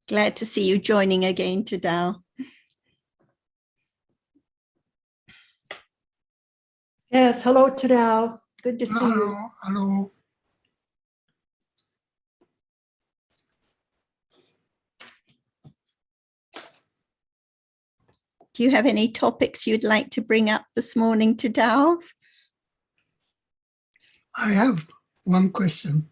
Glad to see you joining again, Tadao. Yes, hello Tadao. Good to see you. Hello. Do you have any topics you'd like to bring up this morning, Tadao? I have one question.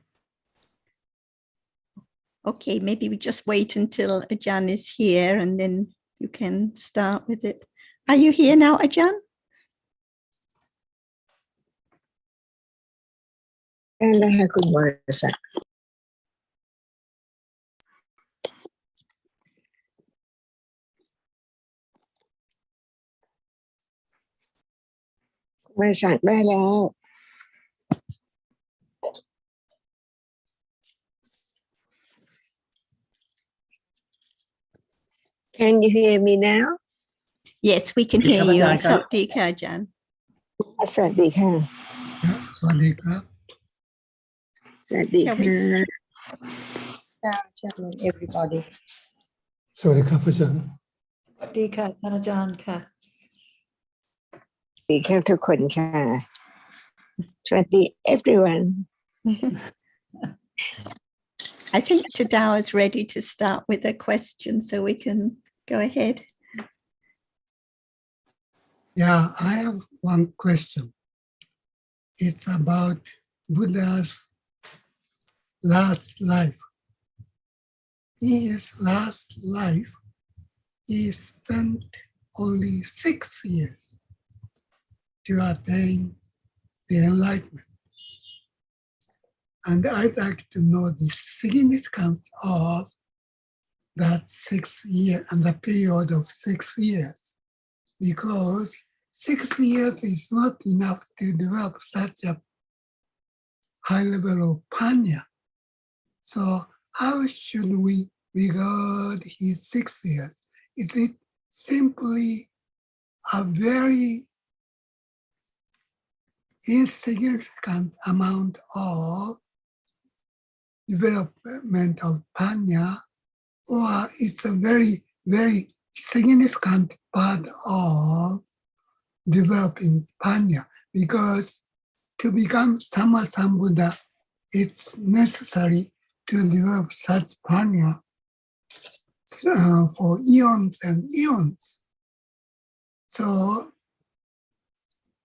Okay, maybe we just wait until Ajahn is here and then you can start with it. Are you here now, Ajahn? Can you hear me now? Yes, we can hear you. Sawasdee ka, Ajahn. สวัสดีค่ะ สวัสดีครับ สวัสดีค่ะ everybody สวัสดีครับอาจารย์ สวัสดีค่ะท่านอาจารย์ค่ะ สวัสดีค่ะทุกคนค่ะ สวัสดี everyone I think Tadao is ready to start with a question, so we can go ahead. Yeah, I have one question. It's about Buddha's last life. In his last life, he spent only 6 years to attain the enlightenment. And I'd like to know the significance of that 6 years and the period of 6 years, because 6 years is not enough to develop such a high level of panya. So how should we regard his 6 years? Is it simply a very insignificant amount of development of panya, or it's a very, very significant part of developing panya? Because to become Sama Sambuddha, it's necessary to develop such panya for eons and eons. So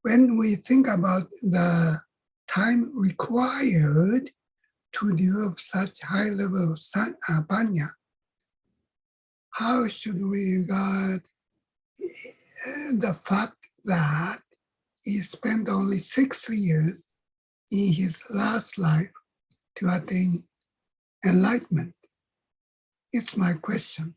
when we think about the time required to develop such high level of panya, how should we regard the fact that he spent only 6 years in his last life to attain enlightenment? It's my question.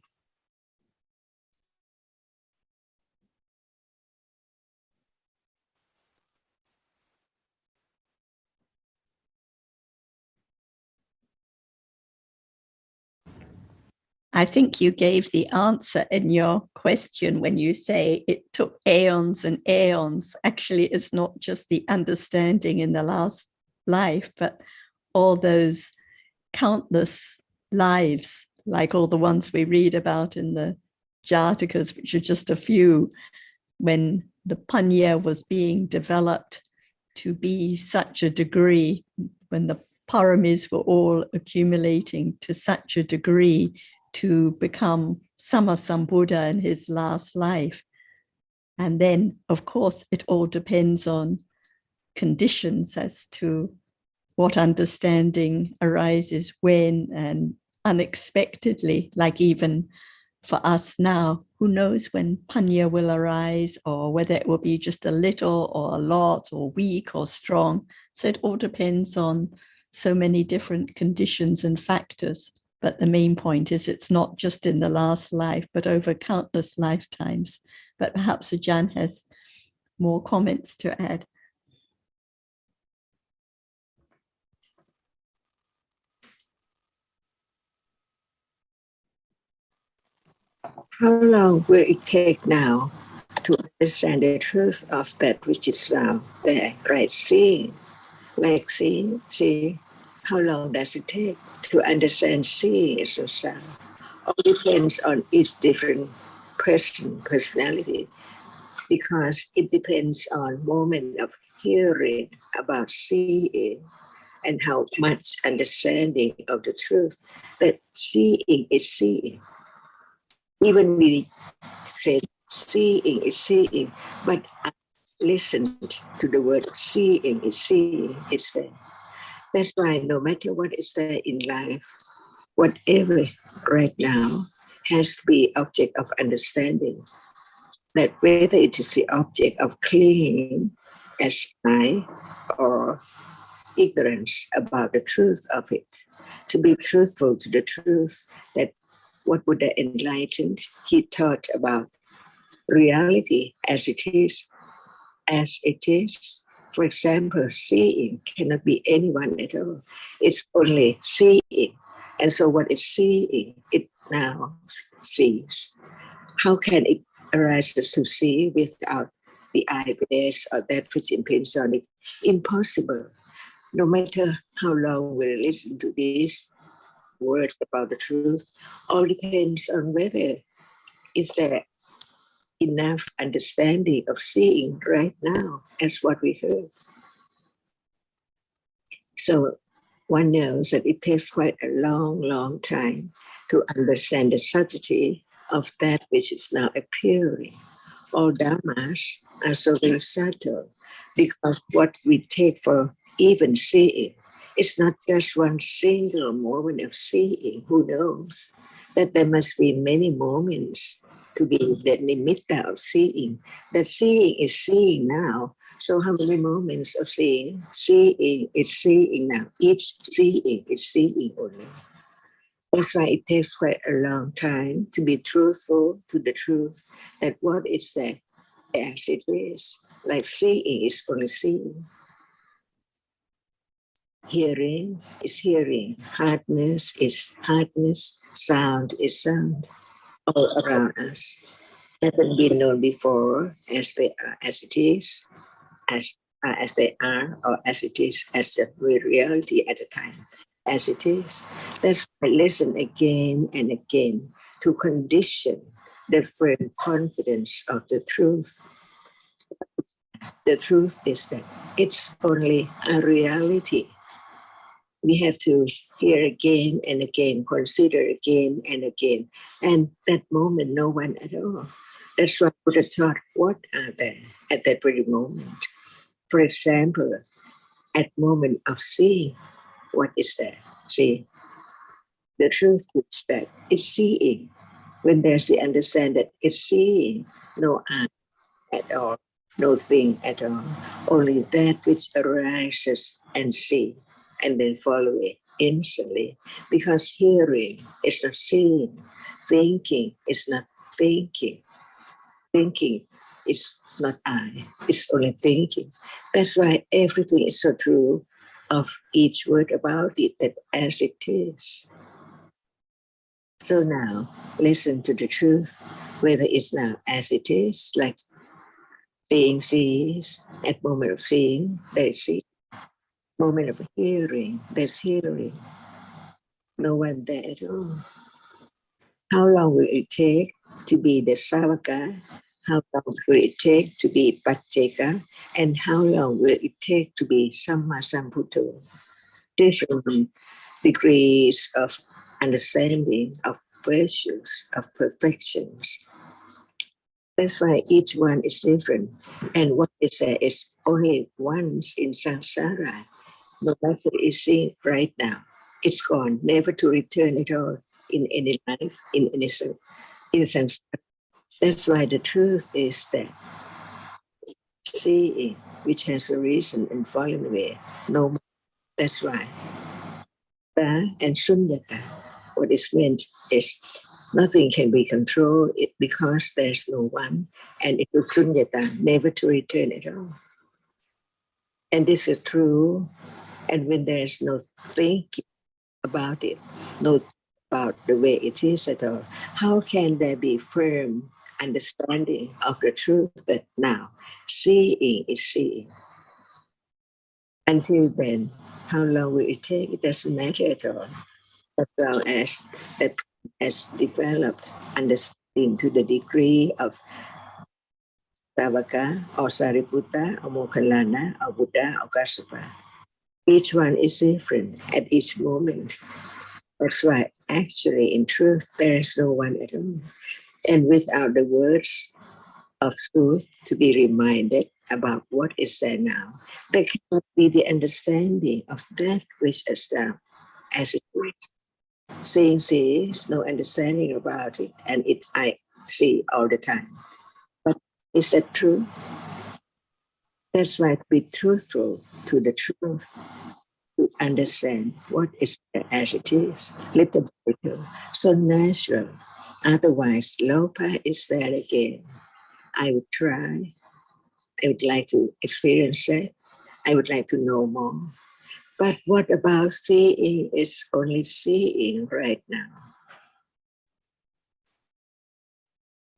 I think you gave the answer in your question when you say it took aeons and aeons. Actually, it's not just the understanding in the last life, but all those countless lives, like all the ones we read about in the Jatakas, which are just a few, when the panya was being developed to be such a degree, when the paramis were all accumulating to such a degree to become Sama Sambuddha in his last life. And then, of course, it all depends on conditions as to what understanding arises when and unexpectedly, like even for us now, who knows when panya will arise or whether it will be just a little or a lot or weak or strong. So it all depends on so many different conditions and factors. But the main point is it's not just in the last life, but over countless lifetimes. But perhaps Ajahn has more comments to add. How long will it take now to understand the truth of that which is now there, right? Seeing, like seeing, see. How long does it take to understand seeing is a sound? all depends on each different personality, because it depends on moment of hearing about seeing and how much understanding of the truth that seeing is seeing. Even we say seeing is seeing, but I listened to the word seeing is seeing, it's there. That's why no matter what is there in life, whatever right now has to be object of understanding. That whether it is the object of clinging as I or ignorance about the truth of it, to be truthful to the truth, that what Buddha enlightened, he taught about reality as it is, as it is. For example, seeing cannot be anyone at all. It's only seeing. And so what is seeing, it now sees. How can it arise to see without the eye base or that which impinges on it? Impossible. No matter how long we listen to these words about the truth, all depends on whether is there enough understanding of seeing right now as what we heard. So one knows that it takes quite a long time to understand the subtlety of that which is now appearing. All dhammas are so very subtle, because what we take for even seeing, it's not just one single moment of seeing. Who knows that there must be many moments to be the nimitta of seeing. The seeing is seeing now. So how many moments of seeing? Seeing is seeing now. Each seeing is seeing only. That's why it takes quite a long time to be truthful to the truth, that what is there as it is. Like seeing is only seeing. Hearing is hearing. Hardness is hardness. Sound is sound. All around us. Haven't been known before as they are, as it is, as they are, or as it is, as the reality at the time, as it is. That's why I listen again and again to condition the firm confidence of the truth. The truth is that it's only a reality. We have to hear again and again, consider again and again. And that moment, no one at all. That's why Buddha taught what are there at that very moment. For example, at moment of seeing, what is there? See, the truth is that it's seeing. When there's the understanding that it's seeing, no eye at all, no thing at all, only that which arises and see, and then follow it instantly. Because hearing is not seeing, thinking is not thinking. Thinking is not I, it's only thinking. That's why everything is so true of each word about it, that as it is. So now, listen to the truth, whether it's now as it is, like seeing sees, at moment of seeing, there's see. Moment of hearing, there's hearing. No one there at all. How long will it take to be the Savaka? How long will it take to be Pacceka? And how long will it take to be Samma Sambuddho? Different degrees of understanding, of virtues, of perfections. That's why each one is different. And what is there is only once in samsara. No matter is seen right now, it's gone, never to return at all in any life, in any sense. That's why the truth is that seeing, which has a reason and fallen away, no more. That's why. And sunyata, what is meant is nothing can be controlled because there's no one, and it is sunyata, never to return at all. And this is true. And when there's no thinking about it, no about the way it is at all, how can there be firm understanding of the truth that now seeing is seeing? Until then, how long will it take? It doesn't matter at all. As long as that has developed understanding to the degree of Savaka or Sariputta or Moggallana or Buddha or Kassapa. Each one is different at each moment. That's why actually in truth there is no one at all. And without the words of truth to be reminded about what is there now, there cannot be the understanding of that which is now as it is. Seeing sees, no understanding about it, and it I see all the time. But is that true? That's why to be truthful to the truth, to understand what is there as it is, little by little, so natural. Otherwise, Lopa is there again. I would try. I would like to experience it. I would like to know more. But what about seeing is only seeing right now?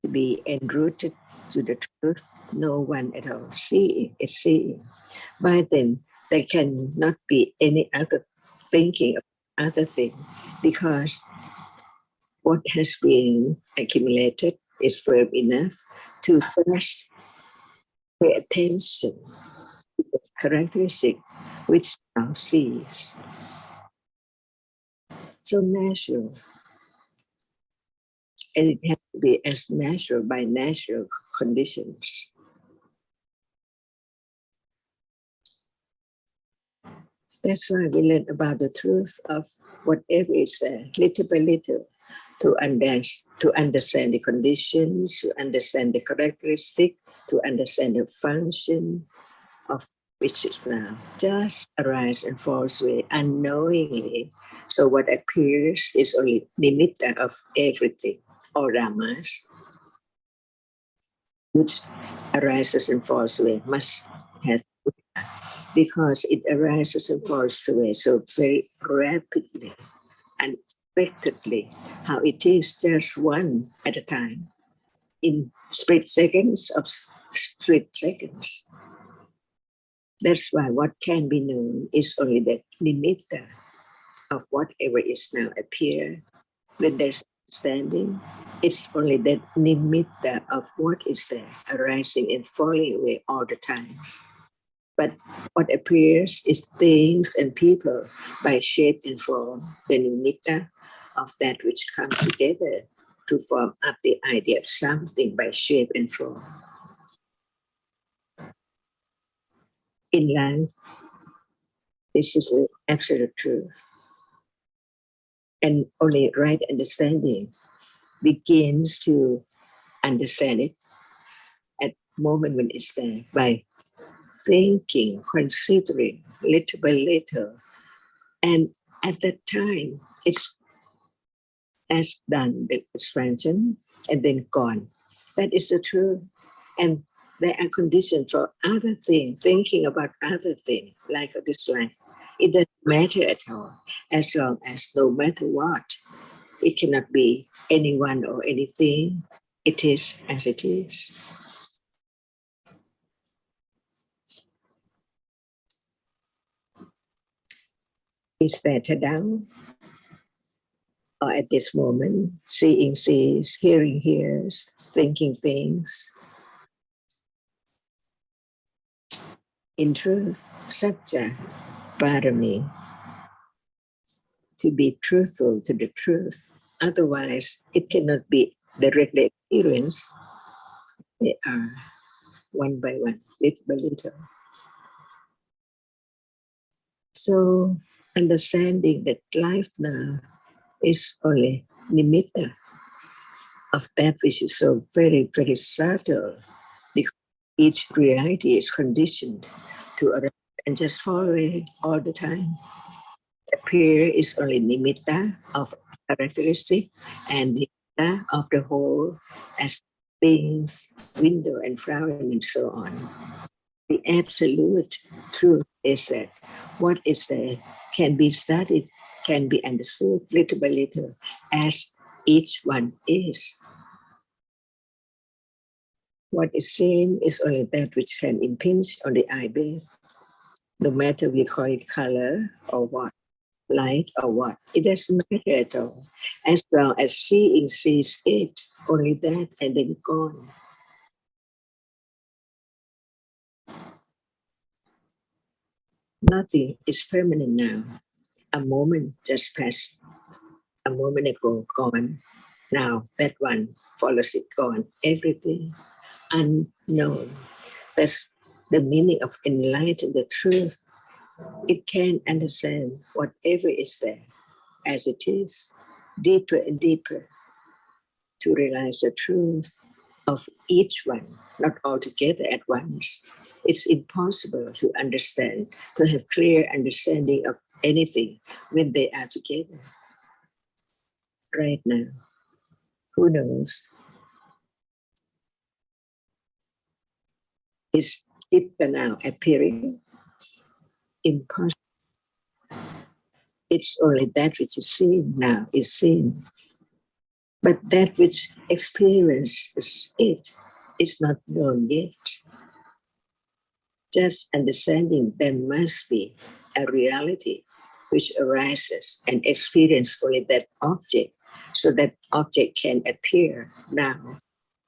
To be enrooted to the truth, no one at all. Seeing is seeing. By then, there cannot be any other thinking of other thing because what has been accumulated is firm enough to first pay attention to the characteristic which now sees. So natural. And it has to be as natural by natural conditions. That's why we learn about the truth of whatever is there, little by little, to understand the conditions, to understand the characteristic, to understand the function of which is now. Just arise and falls away unknowingly. So what appears is only nimitta of everything, or Dhammas, which arises and falls away, must have, because it arises and falls away so very rapidly and unexpectedly, how it is just one at a time, in split seconds of split seconds. That's why what can be known is only the nimitta of whatever is now appear. When there's understanding, it's only the nimitta of what is there, arising and falling away all the time. But what appears is things and people by shape and form, the nimitta of that which come together to form up the idea of something by shape and form. In life, this is the absolute truth. And only right understanding begins to understand it at the moment when it's there by thinking, considering little by little. And at that time, it's as done the expansion and then gone. That is the truth. And there are conditions for other things, thinking about other things, like this life. It doesn't matter at all, as long as no matter what, it cannot be anyone or anything. It is as it is. Is better down? Or at this moment, seeing sees, hearing hears, thinking things. In truth, satya, parami, to be truthful to the truth. Otherwise, it cannot be directly experienced. They are one by one, little by little. So, understanding that life now is only nimitta of that which is so very, very subtle, because each reality is conditioned to arise and just fall away all the time. Appear is only nimitta of characteristic and nimitta of the whole as things, window and flower and so on. The absolute truth is that what is there can be studied, can be understood little by little as each one is. What is seen is only that which can impinge on the eye base, no matter we call it color or what. light or what. It doesn't matter at all. As long as seeing sees it, only that and then gone. Nothing is permanent now. A moment just passed. A moment ago, gone. Now that one follows it, gone. Everything unknown. That's the meaning of enlighten the truth. It can understand whatever is there as it is, deeper and deeper, to realize the truth of each one, not all together at once. It's impossible to understand, to have clear understanding of anything when they are together. Right now, who knows? Is it now appearing? Impossible. It's only that which is seen now is seen. But that which experiences it is not known yet. Just understanding there must be a reality which arises and experience only that object, so that object can appear now.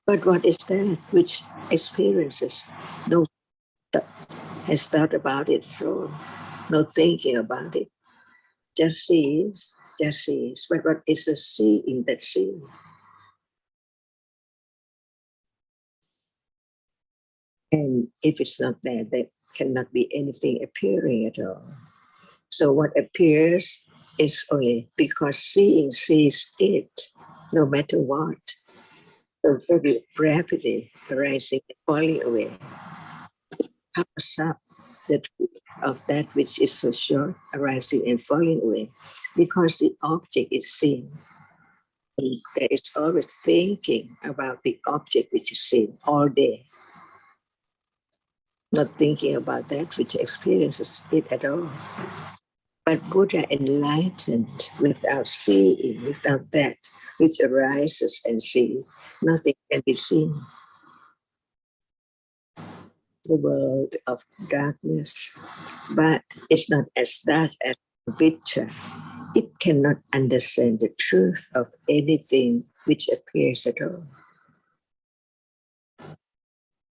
But what is that which experiences? No has thought about it at all, no thinking about it. Just sees, just sees. But what is the seeing that sees? And if it's not there, there cannot be anything appearing at all. So what appears is only because seeing sees it, no matter what. So very rapidly arising and falling away. Powers up the truth of that which is so short, arising and falling away, because the object is seen. And there is always thinking about the object which is seen all day, not thinking about that which experiences it at all. But Buddha enlightened without seeing, without that which arises and sees, nothing can be seen. The world of darkness, but it's not as dark as Victor. It cannot understand the truth of anything which appears at all.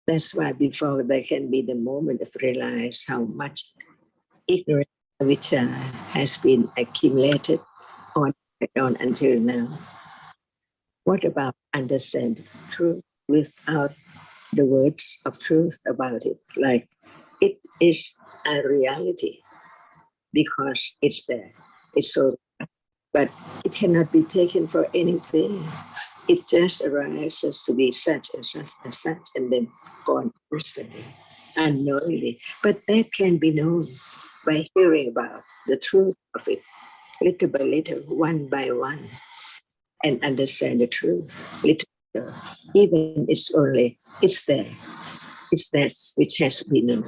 That's why before there can be the moment of realize how much ignorance which has been accumulated on until now. What about understanding truth without the words of truth about it? Like it is a reality because it's there. It's so, but it cannot be taken for anything. It just arises to be such and such and such, and then gone instantly, unknowingly. But that can be known by hearing about the truth of it, little by little, one by one, and understand the truth, little by little. Even it's there. It's that which has been known.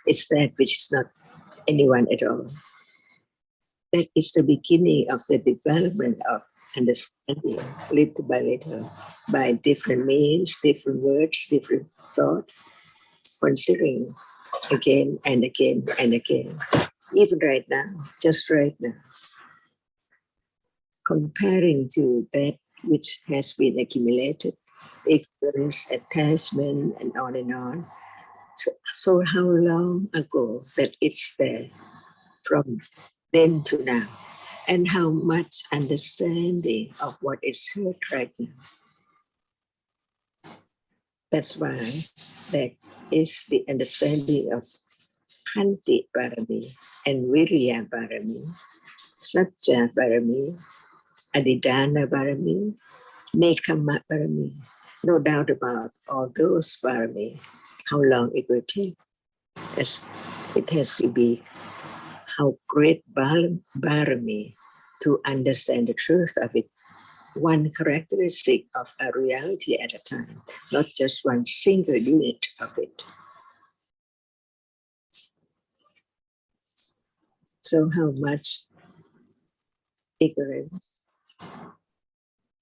It's that which is not anyone at all. That is the beginning of the development of understanding, little by little, by different means, different words, different thought, considering again and again and again. Even right now, just right now, comparing to that which has been accumulated, ignorance, attachment, and on and on. So how long ago that it's there from then to now, and how much understanding of what is heard right now. That's why there is the understanding of Khanti Parami and Virya Parami, Satya Parami, Adhidana Parami, Nekama Parami. No doubt about all those Parami, how long it will take. It has to be how great Parami to understand the truth of it. One characteristic of a reality at a time, not just one single unit of it. So how much ignorance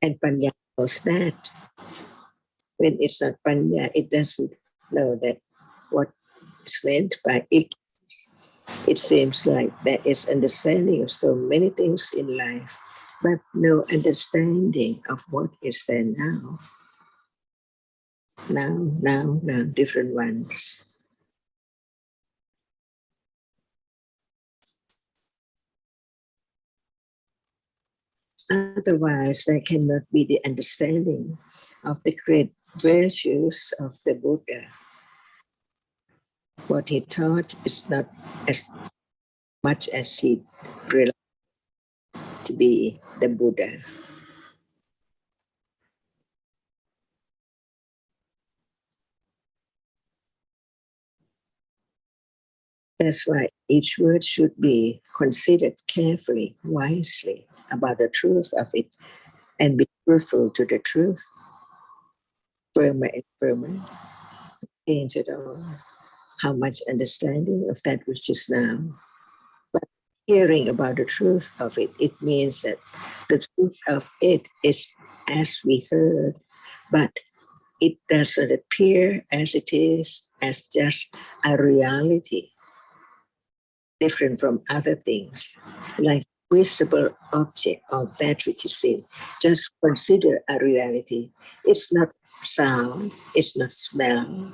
and panya knows that. When it's not panya, it doesn't know that what is meant by it. It seems like there is understanding of so many things in life, but no understanding of what is there now. Now, different ones. Otherwise, there cannot be the understanding of the great virtues of the Buddha. What he taught is not as much as he realized to be the Buddha. That's why each word should be considered carefully, wisely about the truth of it, and be truthful to the truth, firmer and firmer, change it all. How much understanding of that which is now. But hearing about the truth of it, it means that the truth of it is as we heard, but it doesn't appear as it is, as just a reality, different from other things, like visible object or that which is seen. Just consider a reality. It's not sound, it's not smell.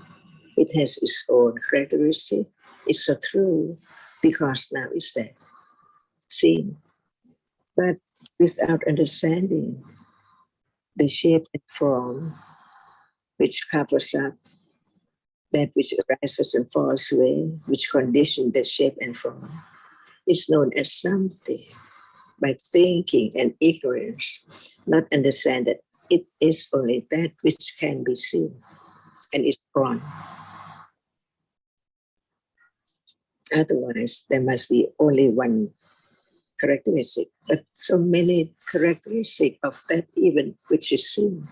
It has its own characteristic. It's so true because now it's there, seen. But without understanding the shape and form which covers up that which arises and falls away, which condition the shape and form, is known as something. By thinking and ignorance, not understand that it is only that which can be seen and is gone. Otherwise, there must be only one characteristic, but so many characteristics of that even which is seen.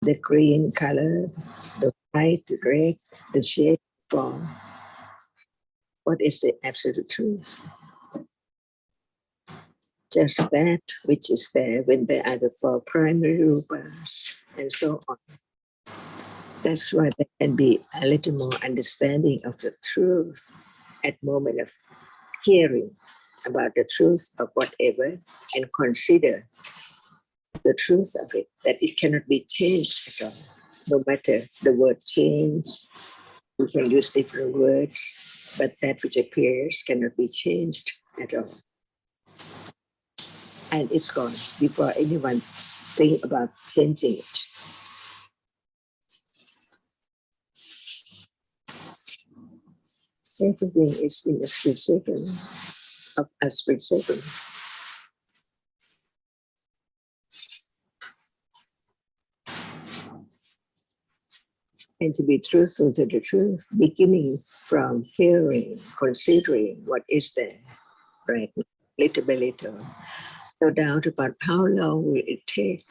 The green color, the white, the red, the shape, form. What is the absolute truth? Just that which is there when there are the four primary rupas and so on. That's why there can be a little more understanding of the truth at moment of hearing about the truth of whatever and consider the truth of it, that it cannot be changed at all. No matter the word change, we can use different words, but that which appears cannot be changed at all. And it's gone before anyone think about changing it. Everything is in a split second of a split second. And to be truthful to the truth, beginning from hearing, considering what is there, right, little by little. No doubt about how long will it take.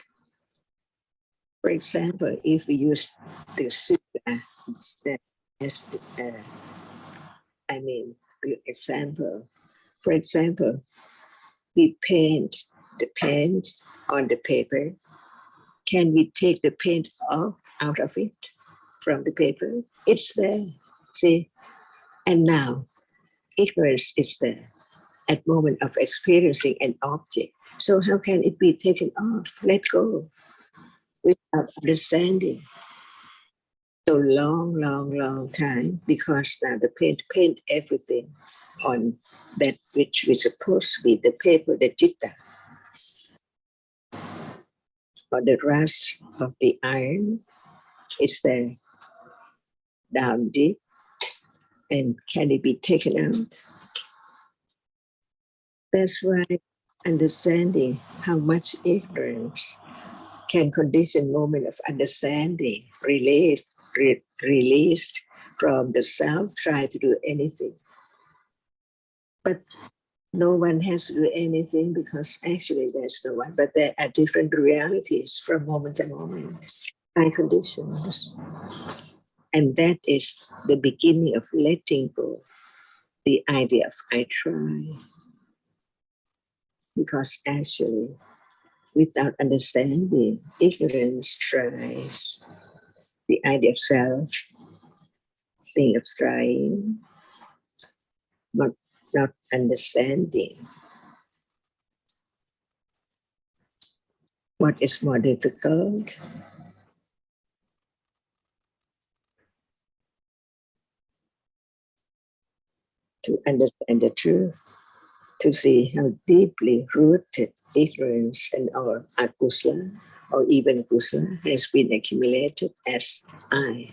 For example, if we use the sila as the example. For example, we paint the paint on the paper. Can we take the paint off out of it from the paper? It's there, see? And now, ignorance is there at moment of experiencing an object. So how can it be taken off? Let go without understanding. So long time, because now the paint everything on that which was supposed to be the paper, the chitta, or the rust of the iron. It's there down deep, and can it be taken out? That's why understanding how much ignorance can condition moment of understanding, released from the self, try to do anything. But no one has to do anything because actually there's no one, but there are different realities from moment to moment and conditions. And that is the beginning of letting go the idea of I try. Because actually, without understanding, ignorance tries. The idea of self, thing of trying, but not understanding. What is more difficult? To understand the truth, to see how deeply rooted ignorance and or akusala or even kusala has been accumulated as I.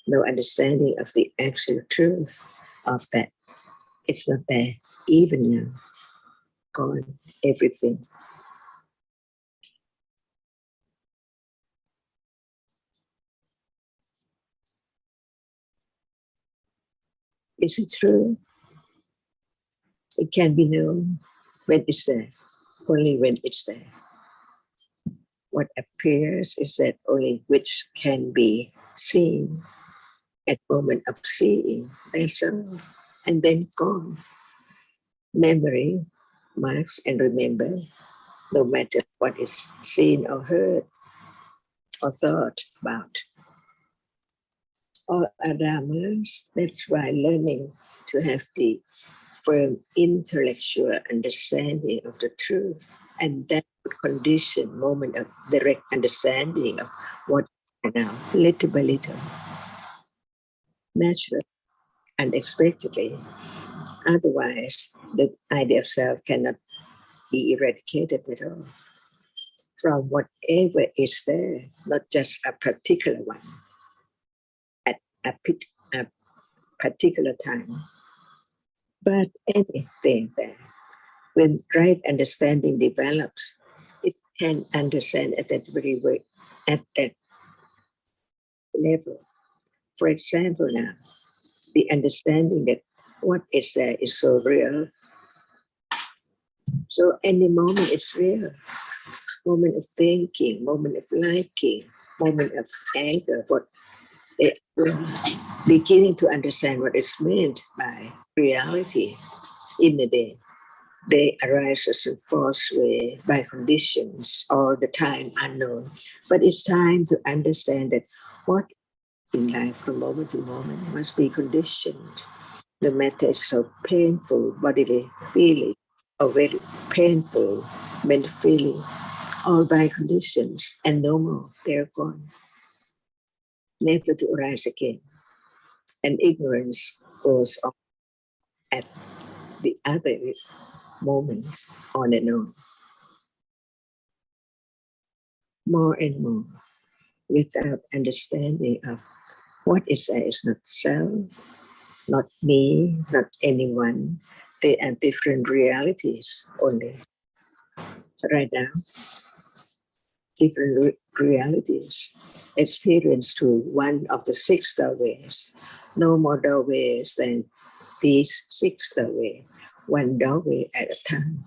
No understanding of the actual truth of that. It's not there, even now. Gone, everything. Is it true? It can be known when it's there, only when it's there. What appears is that only which can be seen at moment of seeing. That's all. And then gone. Memory marks and remember, no matter what is seen or heard or thought about. All are Dhammas. That's why learning to have the firm intellectual understanding of the truth, and that would condition moment of direct understanding of what now, little by little, naturally, unexpectedly. Otherwise, the idea of self cannot be eradicated at all from whatever is there, not just a particular one at a particular time, but anything there. When right understanding develops, it can understand at that very way, at that level. For example, now, the understanding that what is there is so real. So any moment it's real. Moment of thinking, moment of liking, moment of anger, what beginning to understand what is meant by reality in the day. They arise as a false way by conditions all the time unknown. But it's time to understand that what in life from moment to moment must be conditioned. No matter it's so painful bodily feeling or very painful mental feeling, all by conditions and no more, they're gone. Never to arise again. And ignorance goes on at the other moments on and on. More and more, without understanding of what is there is not self, not me, not anyone. They are different realities only. So right now, different realities experienced through one of the six doorways. No more doorways than these six doorways, one doorway at a time.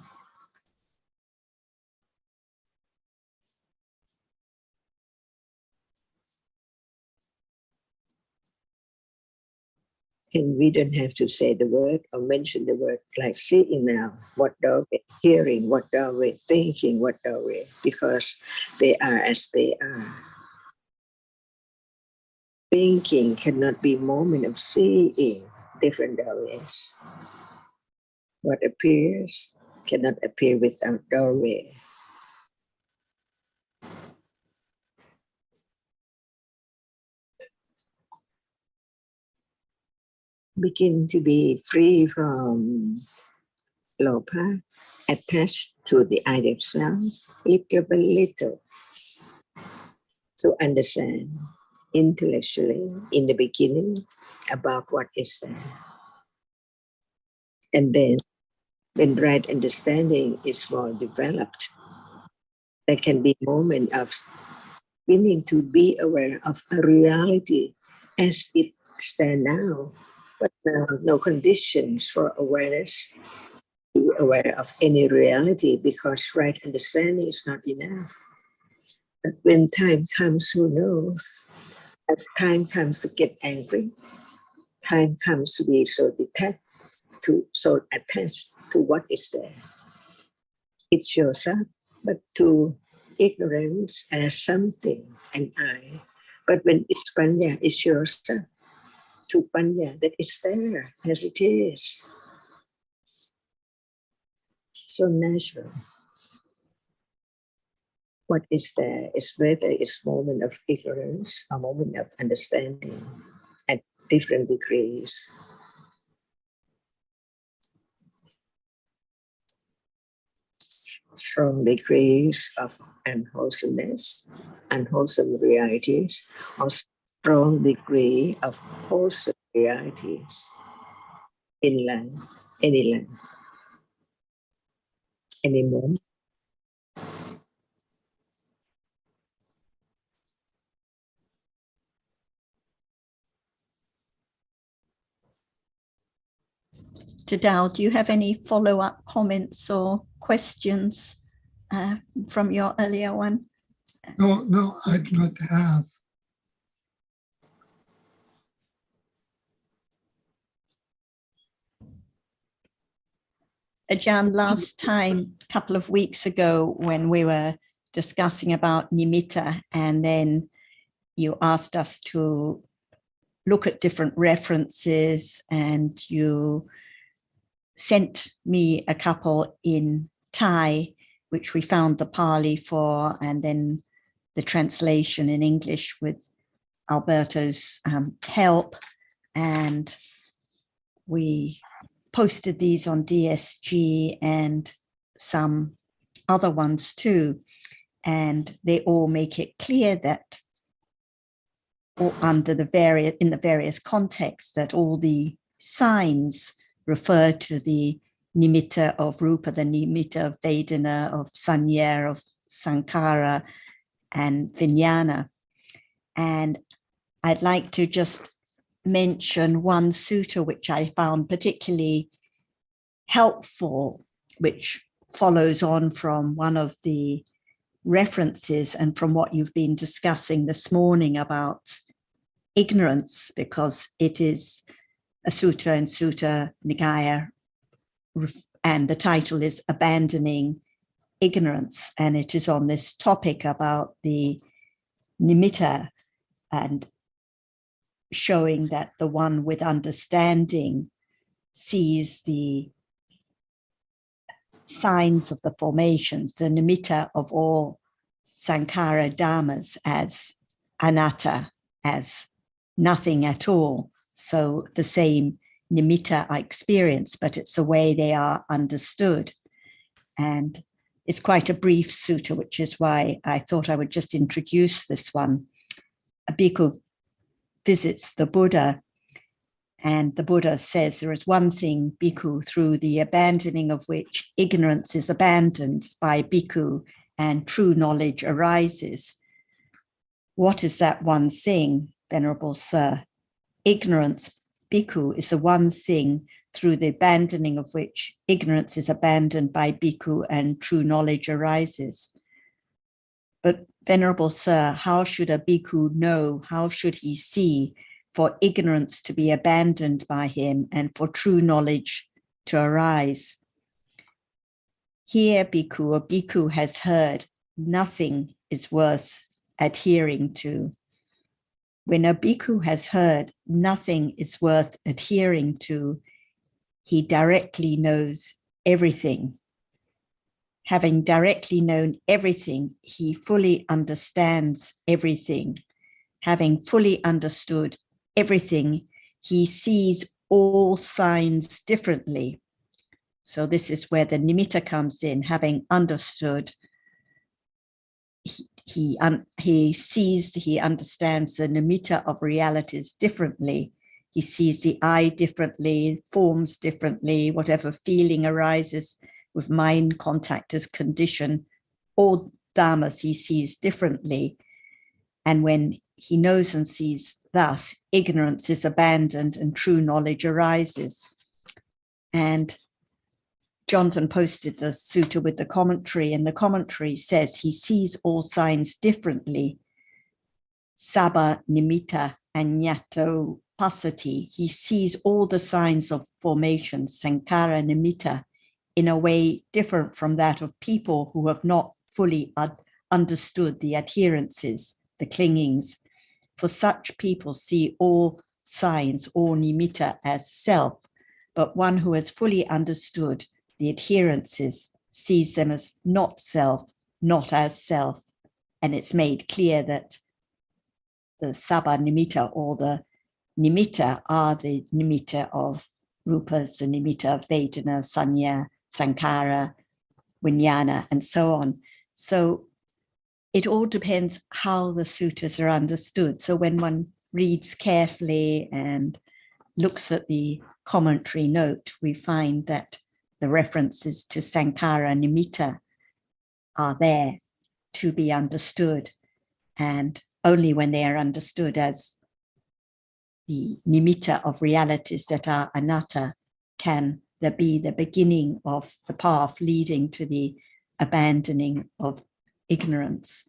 And we don't have to say the word or mention the word like seeing now, what doorway, hearing, what doorway, thinking, what doorway, because they are as they are. Thinking cannot be moment of seeing different doorways. What appears cannot appear without doorway. Begin to be free from lopa, attached to the idea of self, little by little, to understand intellectually in the beginning about what is there. And then when right understanding is more developed, there can be moment of beginning to be aware of a reality as it stands now, but now no conditions for awareness, be aware of any reality, because right understanding is not enough. But when time comes, who knows? As time comes to get angry, time comes to be so detached, so attached to what is there. It shows up, but to ignorance as something, and I. But when it's panya, it shows up to panya that it's there as it is. so natural. What is there is whether it's moment of ignorance or moment of understanding at different degrees. Strong degrees of unwholesomeness, unwholesome realities, or strong degree of wholesome realities in life, any life, any moment. Tadao, do you have any follow-up comments or questions from your earlier one? No, I do not have. Ajahn, last time, a couple of weeks ago, when we were discussing about nimitta, and then you asked us to look at different references, and you sent me a couple in Thai, which we found the Pali for, and then the translation in English with Alberto's help. And we posted these on DSG and some other ones too. And they all make it clear that, or under the in the various contexts, that all the signs refer to the nimitta of rupa, the nimitta of vedana, of sanya, of sankhara, and vijnana. And I'd like to just mention one sutta which I found particularly helpful, which follows on from one of the references and from what you've been discussing this morning about ignorance, because it is a sutta in Sutta Nikaya, and the title is Abandoning Ignorance, and it is on this topic about the nimitta and showing that the one with understanding sees the signs of the formations, the nimitta of all sankhara dhammas, as anatta, as nothing at all. So the same nimitta I experience, but it's the way they are understood. And it's quite a brief sutta, which is why I thought I would just introduce this one. A bhikkhu visits the Buddha, and the Buddha says there is one thing, bhikkhu, through the abandoning of which ignorance is abandoned by bhikkhu and true knowledge arises. What is that one thing, Venerable Sir? Ignorance, bhikkhu, is the one thing through the abandoning of which ignorance is abandoned by bhikkhu and true knowledge arises. But Venerable Sir, how should a bhikkhu know, how should he see for ignorance to be abandoned by him and for true knowledge to arise? Here, bhikkhu, a bhikkhu has heard nothing is worth adhering to. When a bhikkhu has heard nothing is worth adhering to, he directly knows everything. Having directly known everything, he fully understands everything. Having fully understood everything, he sees all signs differently. So this is where the nimitta comes in. Having understood, he understands the nimitta of realities differently. He sees the I differently, forms differently, whatever feeling arises with mind contact as condition, all dhammas he sees differently. And when he knows and sees thus, ignorance is abandoned and true knowledge arises. And Jonathan posted the sutta with the commentary, and the commentary says he sees all signs differently. Sabba nimitta anyato pasati. He sees all the signs of formation, sankhara nimitta, in a way different from that of people who have not fully understood the adherences, the clingings. For such people see all signs, all nimitta as self, but one who has fully understood the adherences sees them as not self, not as self. And it's made clear that the sabha nimitta, or the nimitta, are the nimitta of rupas, the nimitta of vedana, sanya, sankhara, vijnana, and so on. So it all depends how the suttas are understood. So when one reads carefully and looks at the commentary note, we find that the references to sankhara nimitta are there to be understood, and only when they are understood as the nimitta of realities that are anatta can there be the beginning of the path leading to the abandoning of ignorance.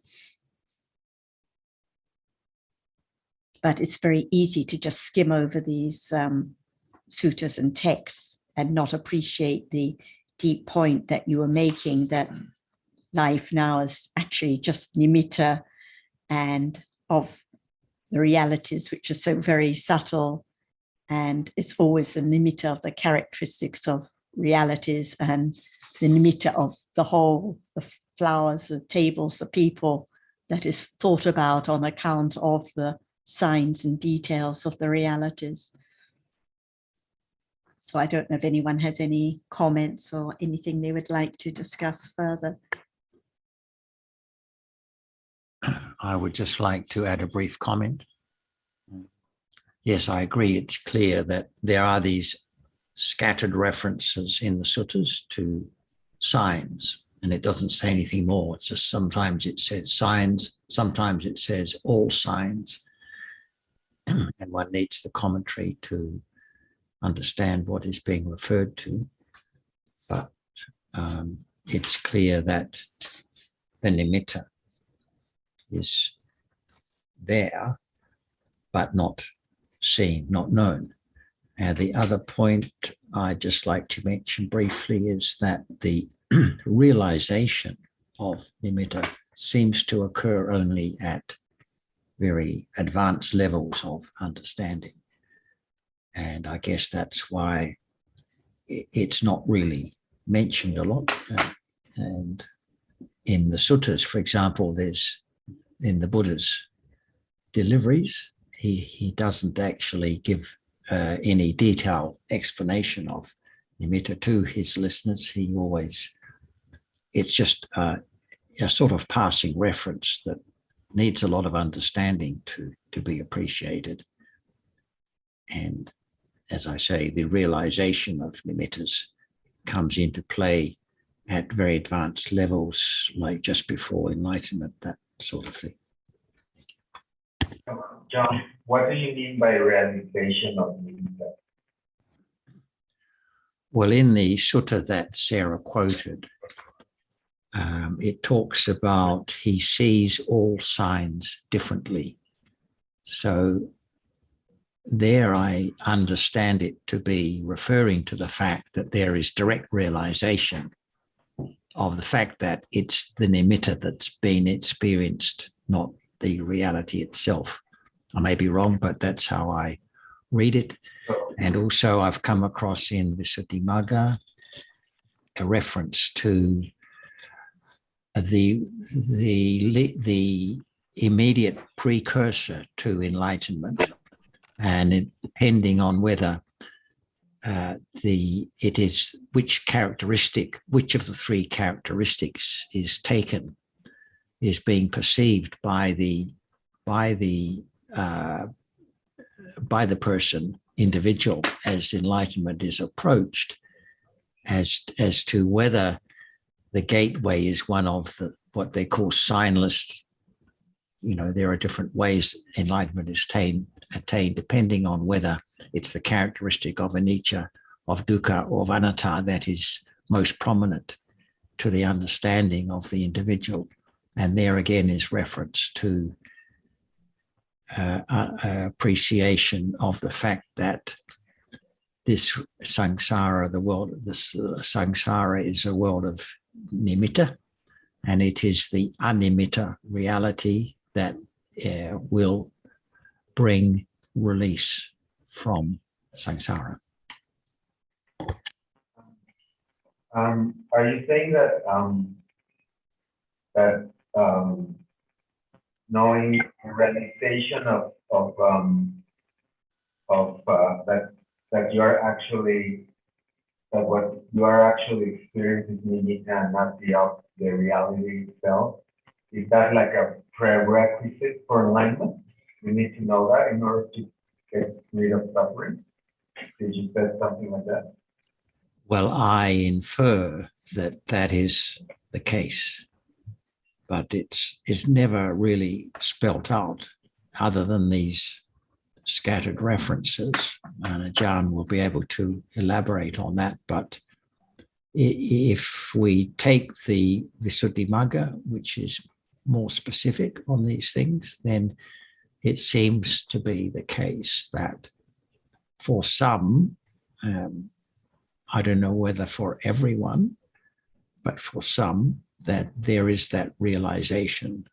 But it's very easy to just skim over these suttas and texts and not appreciate the deep point that you were making, that life now is actually just nimitta and of the realities which are so very subtle, and it's always the nimitta of the characteristics of realities and the nimitta of the whole, the flowers, the tables, the people, that is thought about on account of the signs and details of the realities. So I don't know if anyone has any comments or anything they would like to discuss further. I would just like to add a brief comment. Yes, I agree. It's clear that there are these scattered references in the suttas to signs, and it doesn't say anything more. It's just sometimes it says signs, sometimes it says all signs, and one needs the commentary to understand what is being referred to. But it's clear that the nimitta is there, but not seen, not known. And the other point I'd just like to mention briefly is that the realization of nimitta seems to occur only at very advanced levels of understanding. And I guess that's why it's not really mentioned a lot. And in the suttas, for example, there's in the Buddha's deliveries, he doesn't actually give any detailed explanation of nimitta to his listeners. He always, it's just a sort of passing reference that needs a lot of understanding to be appreciated. And as I say, the realization of nimittas comes into play at very advanced levels, like just before enlightenment, that sort of thing. John, what do you mean by realization of nimitta? Well, in the sutta that Sarah quoted, it talks about he sees all signs differently. So there I understand it to be referring to the fact that there is direct realization of the fact that it's the nimitta that's been experienced, not the reality itself. I may be wrong, but that's how I read it. And also I've come across in Visuddhimagga a reference to the immediate precursor to enlightenment, and depending on whether it is which of the three characteristics is taken, is being perceived by the person, individual, as enlightenment is approached, as to whether the gateway is one of what they call signless. There are different ways enlightenment is attained depending on whether it's the characteristic of anicca, of dukkha, or of anatta that is most prominent to the understanding of the individual. And there again is reference to appreciation of the fact that this samsara, samsara is a world of nimitta, and it is the animitta reality that will bring release from samsara. Are you saying that that knowing the realization that you are actually that what you are actually experiencing Nimitta and not the reality itself? Is that like a prerequisite for enlightenment? We need to know that in order to get rid of suffering. Did you say something like that? Well, I infer that that is the case, but it's never really spelt out other than these scattered references, and Ajahn will be able to elaborate on that. But if we take the Visuddhimagga, which is more specific on these things, then it seems to be the case that for some, I don't know whether for everyone, but for some, that there is that realization.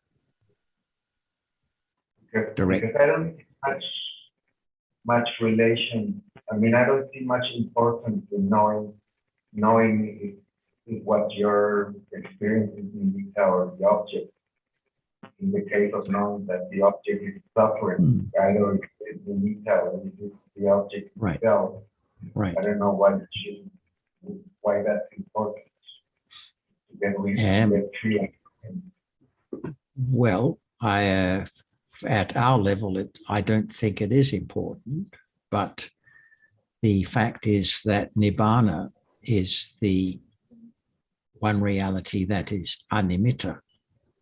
Because I don't see much relation. I mean, I don't see much importance in knowing if what you're experiencing in detail or the object. In the case of knowing that the object is suffering, right? Or it's in detail, or it's the object itself. Right. I don't know why that's important to get free. Well, at our level, I don't think it is important, but the fact is that Nibbana is the one reality that is animitta.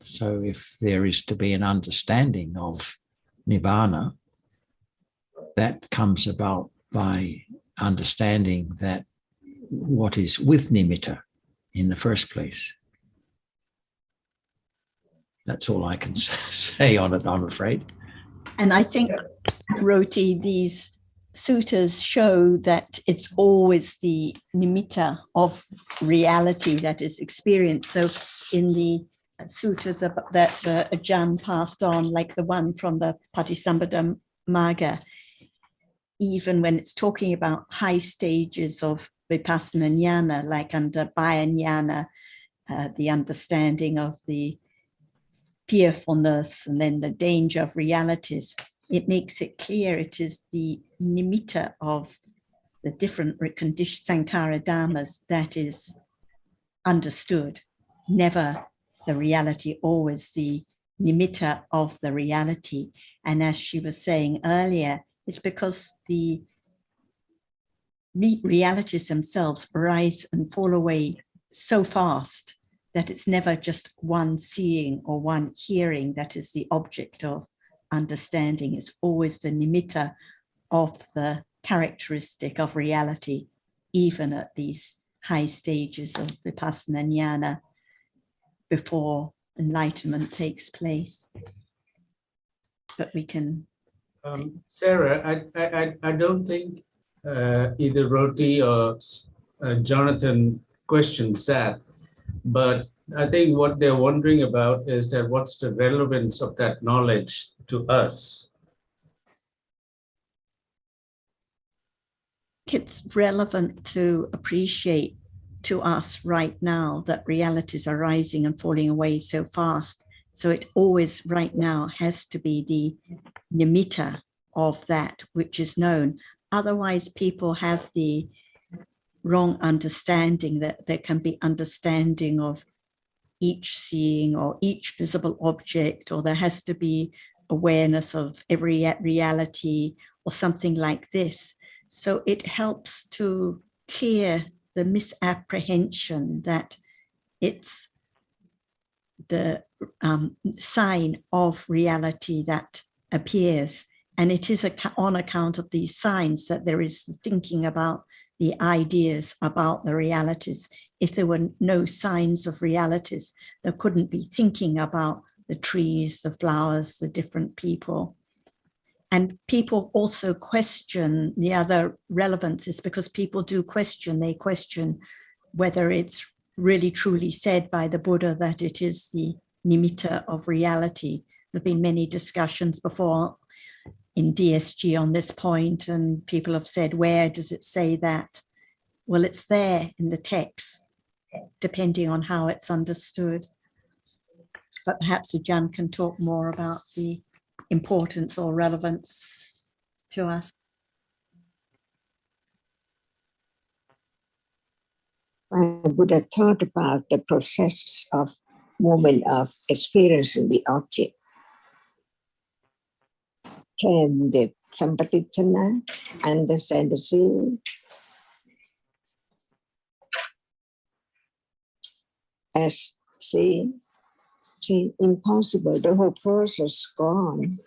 So if there is to be an understanding of Nibbana, that comes about by understanding that what is with nimitta in the first place. That's all I can say on it, I'm afraid. And I think, Roti, these suttas show that it's always the nimitta of reality that is experienced. So in the suttas that Ajahn passed on, like the one from the Patisambhada even when it's talking about high stages of vipassana jnana, like under Bhaya jnana, the understanding of the fearfulness and then the danger of realities, it makes it clear it is the nimitta of the different conditioned sankhara dhammas that is understood, never the reality, always the nimitta of the reality. And as she was saying earlier, it's because the realities themselves rise and fall away so fast that it's never just one seeing or one hearing that is the object of understanding. It's always the nimitta of the characteristic of reality, even at these high stages of vipassana jnana before enlightenment takes place. But we can... Sarah, I don't think either Roti or Jonathan questions that, but I think what they're wondering about is that what's the relevance of that knowledge to us? It's relevant to appreciate to us right now that realities are rising and falling away so fast. So it always right now has to be the nimitta of that which is known. Otherwise, people have the wrong understanding that there can be understanding of each seeing or each visible object, or there has to be awareness of every reality or something like this. So it helps to clear the misapprehension that it's the sign of reality that appears. And it is on account of these signs that there is the thinking about the ideas about the realities. If there were no signs of realities, there couldn't be thinking about the trees, the flowers, the different people. And people also question, the other relevance is because people do question, they question whether it's really truly said by the Buddha that it is the nimitta of reality. There have been many discussions before in DSG on this point, and people have said, where does it say that? Well, it's there in the text, depending on how it's understood. But perhaps Ajahn can talk more about the importance or relevance to us. Buddha thought about the process of moment of experiencing the object. Can the Sampatitana understand the sea as see impossible? The whole process gone,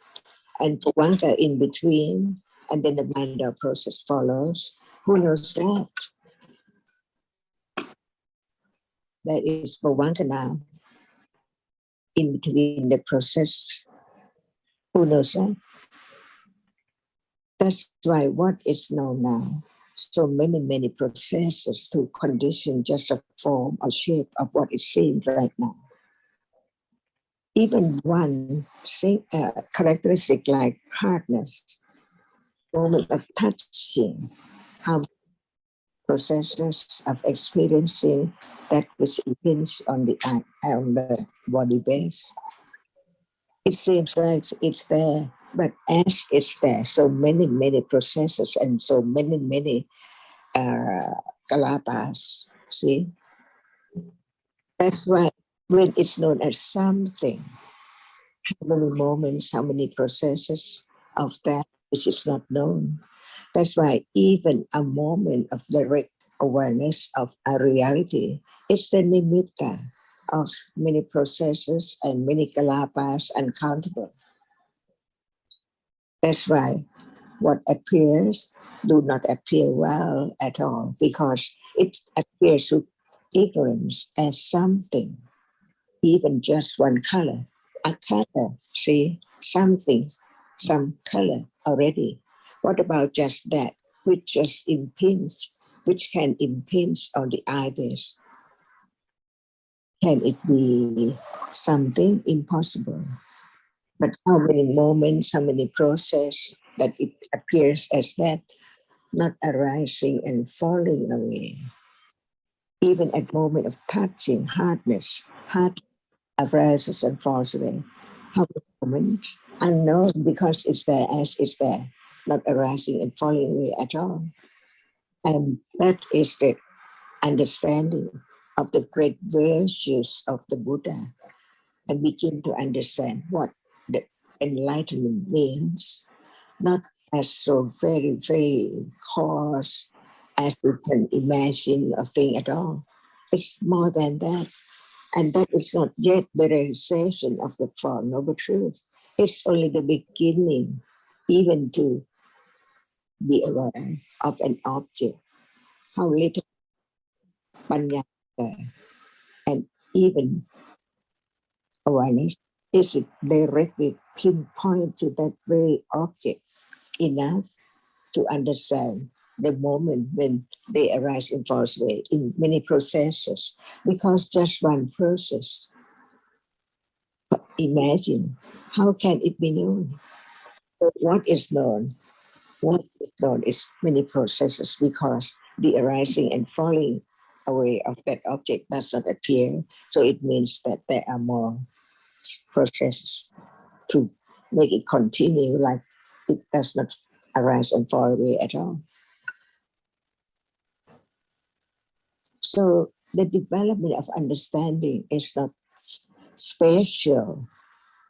and Bhavanga in between, and then the Manda process follows. Who knows that? That is Bhavanga now. In between the process. Who knows that? That's why what is known now. So many processes to condition just a form or shape of what is seen right now. Even one characteristic like hardness, moment of touching, how processes of experiencing that which impinges on the body base. It seems like it's there, but as it's there, so many processes and so many kalapas. See, that's why when it's known as something, how many moments, how many processes of that which is not known. That's why even a moment of direct awareness of a reality is the nimitta of many processes and many kalapas uncountable. That's why what appears do not appear well at all, because it appears to ignorance as something, even just one color, a color, see, something, some color already. What about just that, which just impinge, which can impinge on the iris? Can it be something impossible? But how many moments, how many processes that it appears as that, not arising and falling away. Even at moment of touching, hardness, heart arises and falls away. How many moments? Unknown, because it's there as it's there, not arising and falling away at all. And that is the understanding of the great virtues of the Buddha, and begin to understand what the enlightenment means, not as so very coarse as we can imagine a thing at all. It's more than that. And that is not yet the realization of the Four Noble Truths. It's only the beginning, even to be aware of an object. How little panya and even awareness is it directly pinpoint to that very object enough to understand the moment when they arise in false way in many processes, because just one process. Imagine, how can it be known? What is known? What is known is many processes, because the arising and falling away of that object does not appear. So it means that there are more processes to make it continue, like it does not arise and fall away at all. So the development of understanding is not special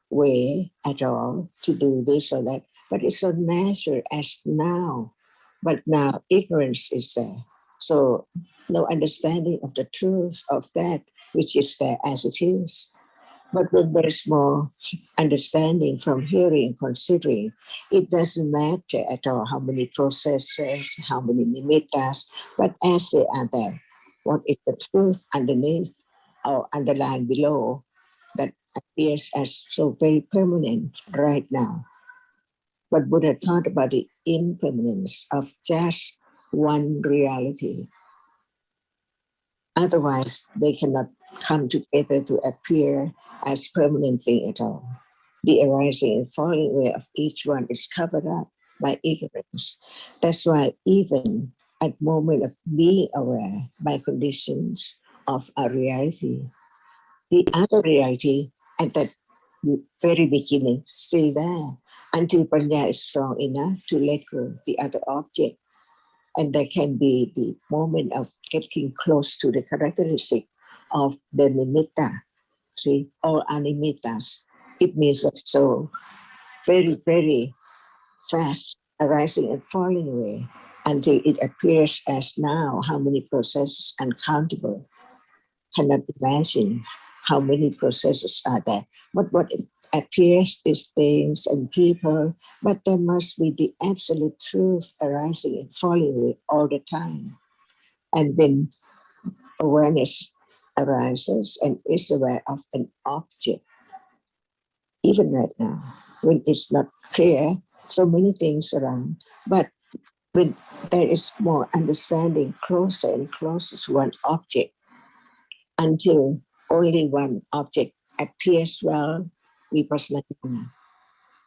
way at all to do this or that, but it's so natural as now. But now ignorance is there. So no understanding of the truth of that which is there as it is. But when there's more understanding from hearing, considering, it doesn't matter at all how many processes, how many nimittas, but as they are there, what is the truth underneath or underlying below that appears as so very permanent right now. But Buddha thought about the impermanence of just one reality. Otherwise, they cannot come together to appear as permanent thing at all. The arising and falling away of each one is covered up by ignorance. That's why even at moment of being aware by conditions, of a reality. The other reality at that very beginning still there until Panya is strong enough to let go the other object. And there can be the moment of getting close to the characteristic of the nimitta, see, all animittas. It means that so very, very fast arising and falling away until it appears as now how many processes uncountable. Cannot imagine how many processes are there. But what appears is things and people, but there must be the absolute truth arising and falling away all the time. And when awareness arises and is aware of an object, even right now, when it's not clear, so many things around, but when there is more understanding closer and closer to one object, until only one object appears well, vipassana.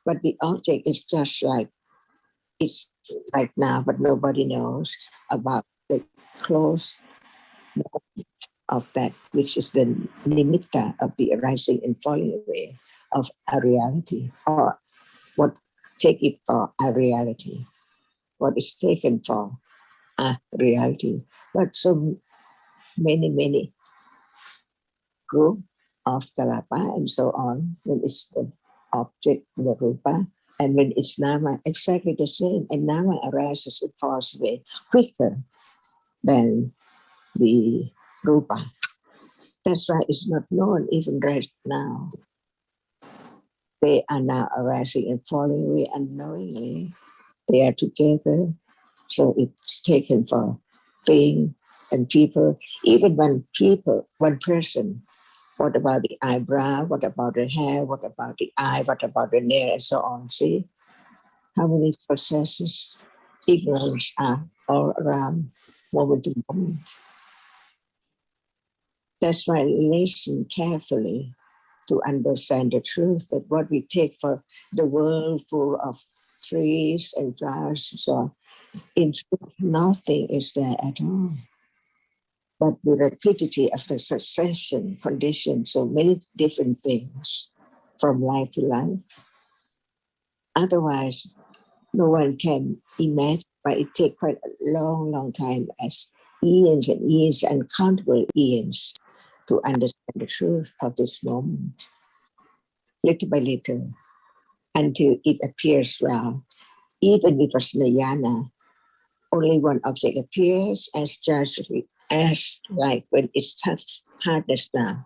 But the object is just like it's right now, but nobody knows about the close of that, which is the nimitta of the arising and falling away of a reality, or what take it for a reality, what is taken for a reality. But so many group of kalapa and so on, when it's the object, the rupa, and when it's nama, exactly the same. And nama arises and falls away quicker than the rupa. That's why it's not known even right now. They are now arising and falling away unknowingly. They are together. So it's taken for thing and people. Even when people, one person, what about the eyebrow? What about the hair? What about the eye? What about the nail? And so on. See how many processes, ignorance are all around, moment to moment. That's why listen carefully to understand the truth that what we take for the world full of trees and flowers and so on, in truth, nothing is there at all. But the rapidity of the succession conditions so many different things from life to life. Otherwise, no one can imagine, but it takes quite a long time, as eons and eons, uncountable eons, to understand the truth of this moment, little by little, until it appears well. Even with Vajrayana, only one object appears as justly as like when it's touched hardness now.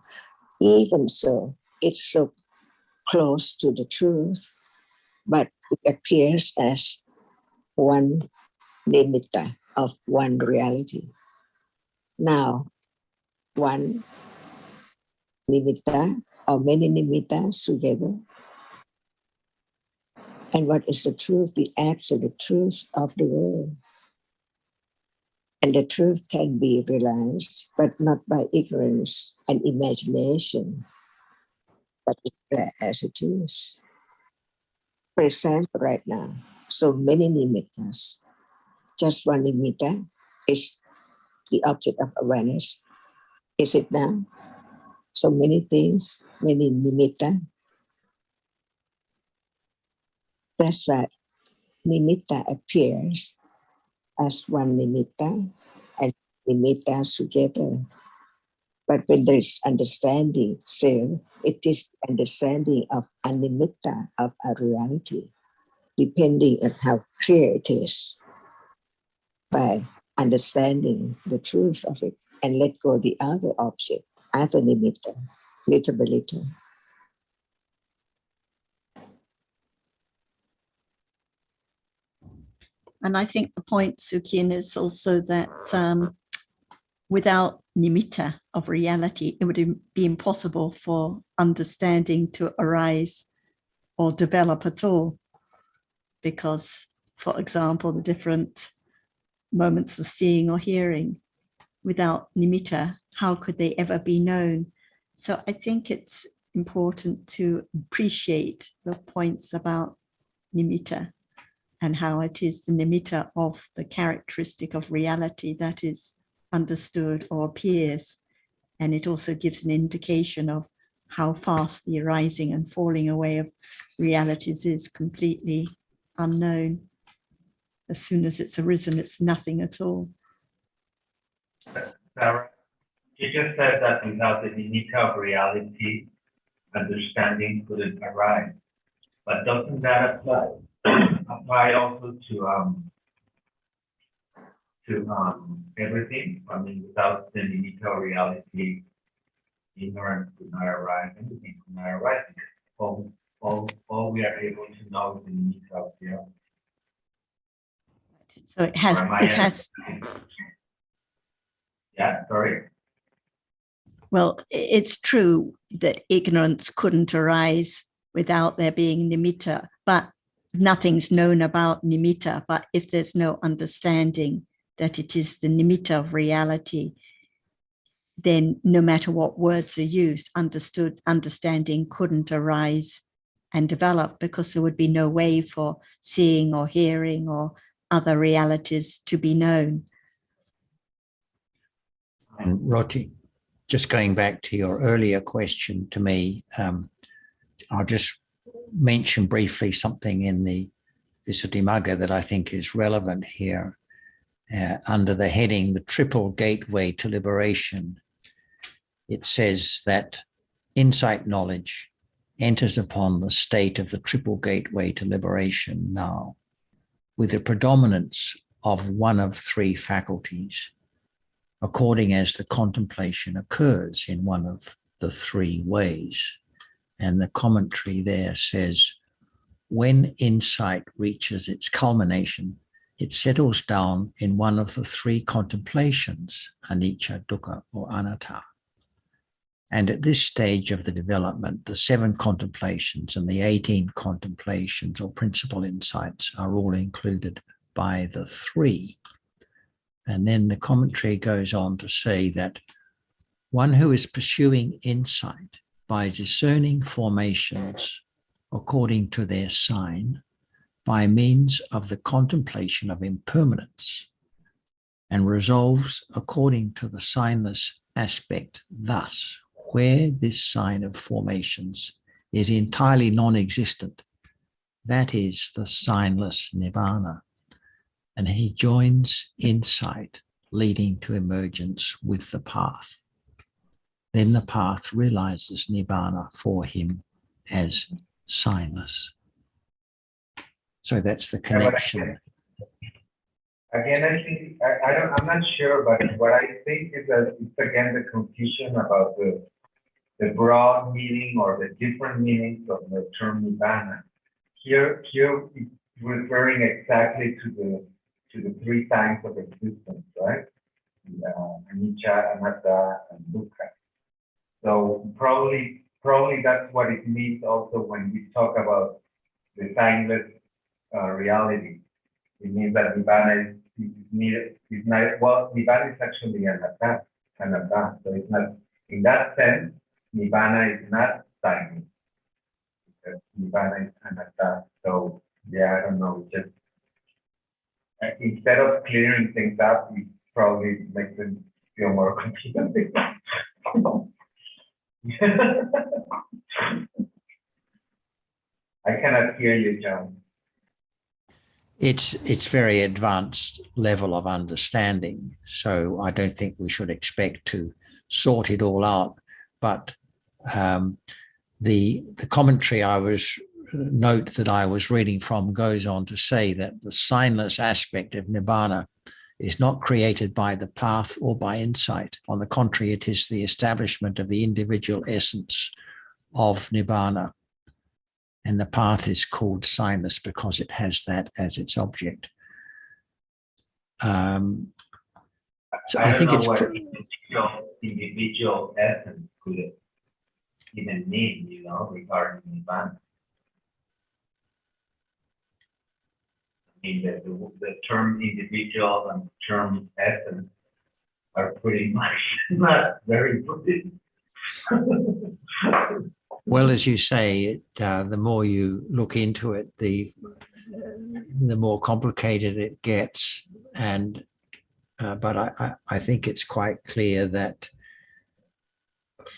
Even so, it's so close to the truth, but it appears as one nimitta of one reality. Now, one nimitta or many nimittas together. And what is the truth? The absolute truth of the world. And the truth can be realized, but not by ignorance and imagination, but it's there as it is. For example, right now, so many nimittas. Just one nimitta is the object of awareness. Is it now? So many things, many nimitta. That's right. Nimitta appears as one nimitta and nimittas together. But when there is understanding still, it is understanding of a nimitta, of a reality, depending on how clear it is. By understanding the truth of it and let go of the other object, other nimitta, little by little. And I think the point, Sukhin, is also that without nimitta of reality, it would be impossible for understanding to arise or develop at all. Because, for example, the different moments of seeing or hearing, without nimitta, how could they ever be known? So I think it's important to appreciate the points about nimitta and how it is the nimitta of the characteristic of reality that is understood or appears. And it also gives an indication of how fast the arising and falling away of realities is completely unknown. As soon as it's arisen, it's nothing at all. Sarah, you just said that without the nimitta of reality, understanding couldn't arise. But doesn't that apply also to everything? I mean, without the nimitta of reality, ignorance could not arise, anything could not arise. All we are able to know is the nimitta of reality. So it has. Yeah, sorry. Well, it's true that ignorance couldn't arise without there being nimitta, but nothing's known about nimitta. But if there's no understanding that it is the nimitta of reality, then no matter what words are used, understanding couldn't arise and develop, because there would be no way for seeing or hearing or other realities to be known. And Roti, just going back to your earlier question to me, I'll just mention briefly something in the Visuddhimagga that I think is relevant here. Under the heading, the triple gateway to liberation, it says that insight knowledge enters upon the state of the triple gateway to liberation now, with the predominance of one of three faculties, according as the contemplation occurs in one of the three ways. And the commentary there says, when insight reaches its culmination, it settles down in one of the three contemplations, anicca, dukkha, or anatta. And at this stage of the development, the 7 contemplations and the 18 contemplations or principal insights are all included by the 3. And then the commentary goes on to say that one who is pursuing insight by discerning formations according to their sign, by means of the contemplation of impermanence, and resolves according to the signless aspect thus, where this sign of formations is entirely non-existent, that is the signless nibbana, and he joins insight leading to emergence with the path. Then the path realizes nibbana for him as signless. So that's the connection. Again, I think I'm not sure, but what I think is that it's again the confusion about the broad meaning or the different meanings of the term nibbana. Here it's referring exactly to the 3 signs of existence, right? Anicca, anatta, and dukkha. So probably that's what it means also when we talk about the signless reality. It means that nibbana is needed. It's not, well, nibbana is actually anatta. So it's not, in that sense, nibbana is not signless, because nibbana is anatta. So yeah, I don't know. Just instead of clearing things up, it probably makes them feel more confusing. I cannot hear you, John. It's very advanced level of understanding, so I don't think we should expect to sort it all out. But the commentary note that I was reading from goes on to say that the signless aspect of nibbana is not created by the path or by insight. On the contrary, it is the establishment of the individual essence of nibbana. And the path is called signless because it has that as its object. So I think it's what individual essence could even mean, regarding nibbana. I mean, the term individual and the term essence are pretty much not very good. Well, as you say, the more you look into it, the more complicated it gets. And but I think it's quite clear that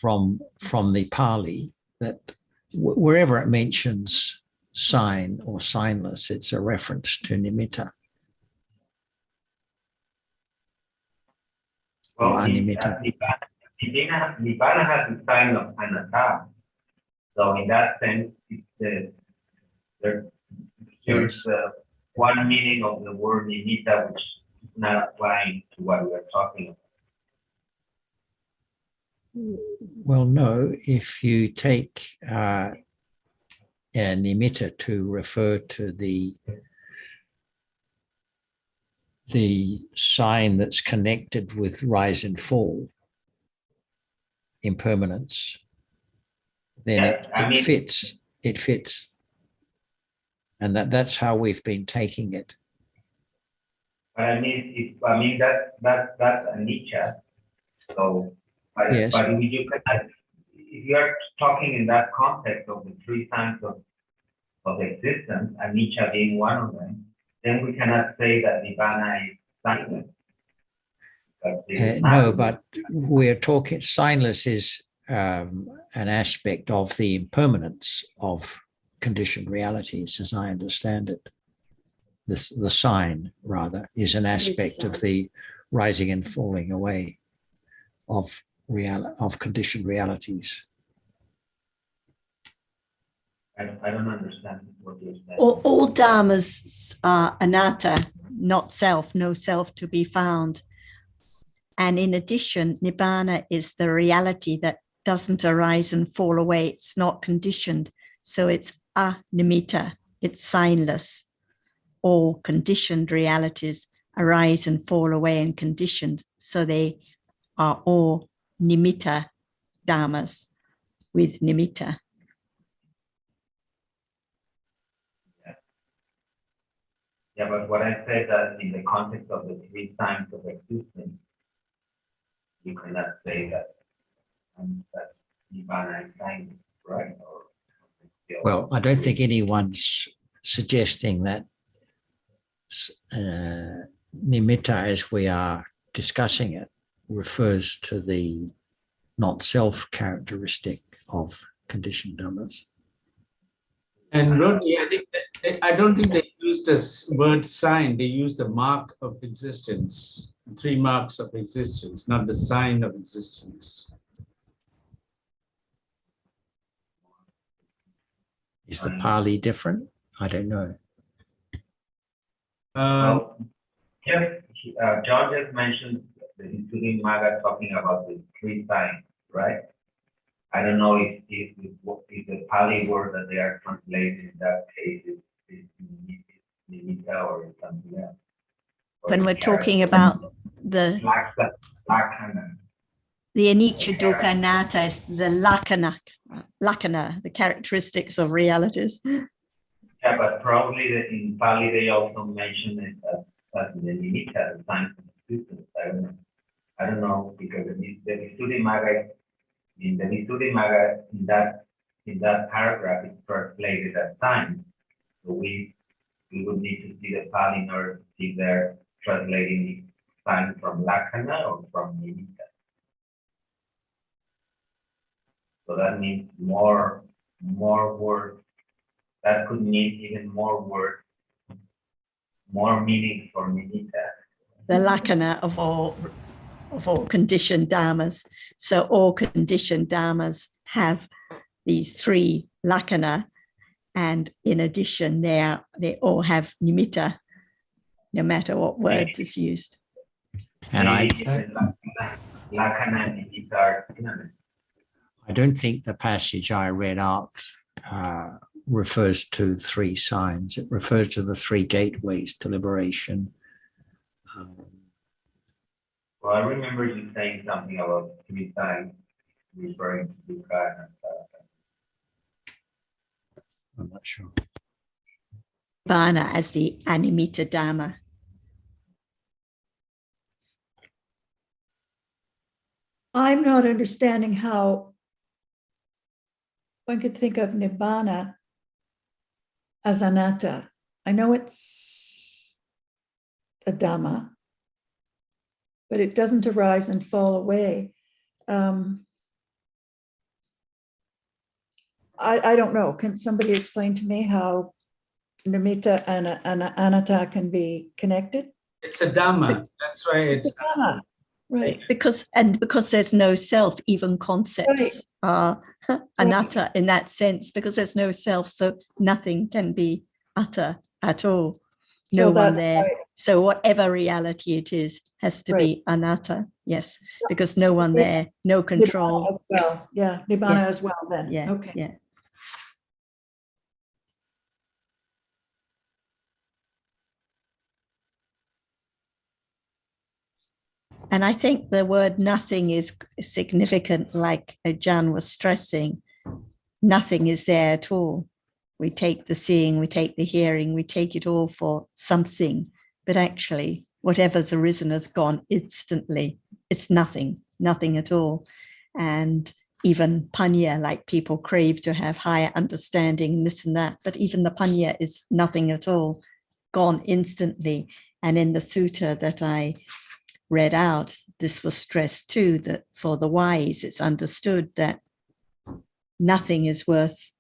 from the Pali that wherever it mentions sign or signless, it's a reference to nimitta. Well, Animitta. Nibbana has the sign of anatta. So in that sense, there's one meaning of the word nimitta which is not applying to what we are talking about. Well, no, if you take nimitta to refer to the sign that's connected with rise and fall, impermanence, then it fits. And that's how we've been taking it. But that's anicca. So, but, yes. But if you are talking in that context of the three signs of existence, anicca being one of them, then we cannot say that Nibbana is signless. No, but we're talking, signless is an aspect of the impermanence of conditioned realities, as I understand it. The sign, rather, is an aspect of the rising and falling away of conditioned realities. I don't understand what you're saying. All dharmas are anatta, not self, no self to be found. And in addition, nibbana is the reality that doesn't arise and fall away. It's not conditioned. So it's animitta, it's signless. All conditioned realities arise and fall away and conditioned. So they are all nimitta dhammas with nimitta. Yeah, but what I said that in the context of the three signs of existence, you cannot say that Nibbana is signless, right? Well, I don't think anyone's suggesting that nimitta, as we are discussing it, refers to the not self characteristic of conditioned dhammas. And Rodney, I don't think they used the word sign. They used the mark of existence, 3 marks of existence, not the sign of existence. Is the Pali different? I don't know. Well, John just mentioned the Intl.Dhamma talking about the 3 signs, right? I don't know if the Pali word that they are translating in that case is nimitta or something else. When we're talking about the lakkhana. The anicca dukkha anatta is the lakkhana, the characteristics of realities. Yeah, but probably in Pali they also mention it as the nimitta, the signs of existence. I don't know because the Visuddhimagga in that paragraph is translated as signs. So we would need to see the Pali in order to see they're translating the sign from lakkhana or from nimitta. So that means more words. That could mean even more words, more meaning for nimitta. The lakkhana of all conditioned dhammas. So all conditioned dhammas have these 3 lakkhana, and in addition, they all have nimitta, no matter what word is used. And lakkhana and nimitta are synonymous. I don't think the passage I read out refers to 3 signs. It refers to the 3 gateways to liberation. Well, I remember you saying something about 3 signs referring to dukkha and I'm not sure. Nibbana as the animitta dhamma. I'm not understanding how one could think of nibbana as anatta. I know it's a dhamma, but it doesn't arise and fall away. I don't know. Can somebody explain to me how nimitta and anatta can be connected? It's a Dhamma. That's why it's Dhamma. Right. Because there's no self, even concepts are anatta in that sense, because there's no self, so nothing can be atta at all. No So one that's there. why- So whatever reality it is has to be anatta. Yes, because no one there, no Nibbana control. as well. Yeah, Nibbana Yes. as well then. Yeah. Okay. Yeah. And I think the word nothing is significant, like Jan was stressing. Nothing is there at all. We take the seeing, we take the hearing, we take it all for something, but actually whatever's arisen has gone instantly. It's nothing, nothing at all. And even panya, like people crave to have higher understanding, this and that, but even the panya is nothing at all, gone instantly. And in the sutta that I read out, this was stressed too, that for the wise, it's understood that nothing is worth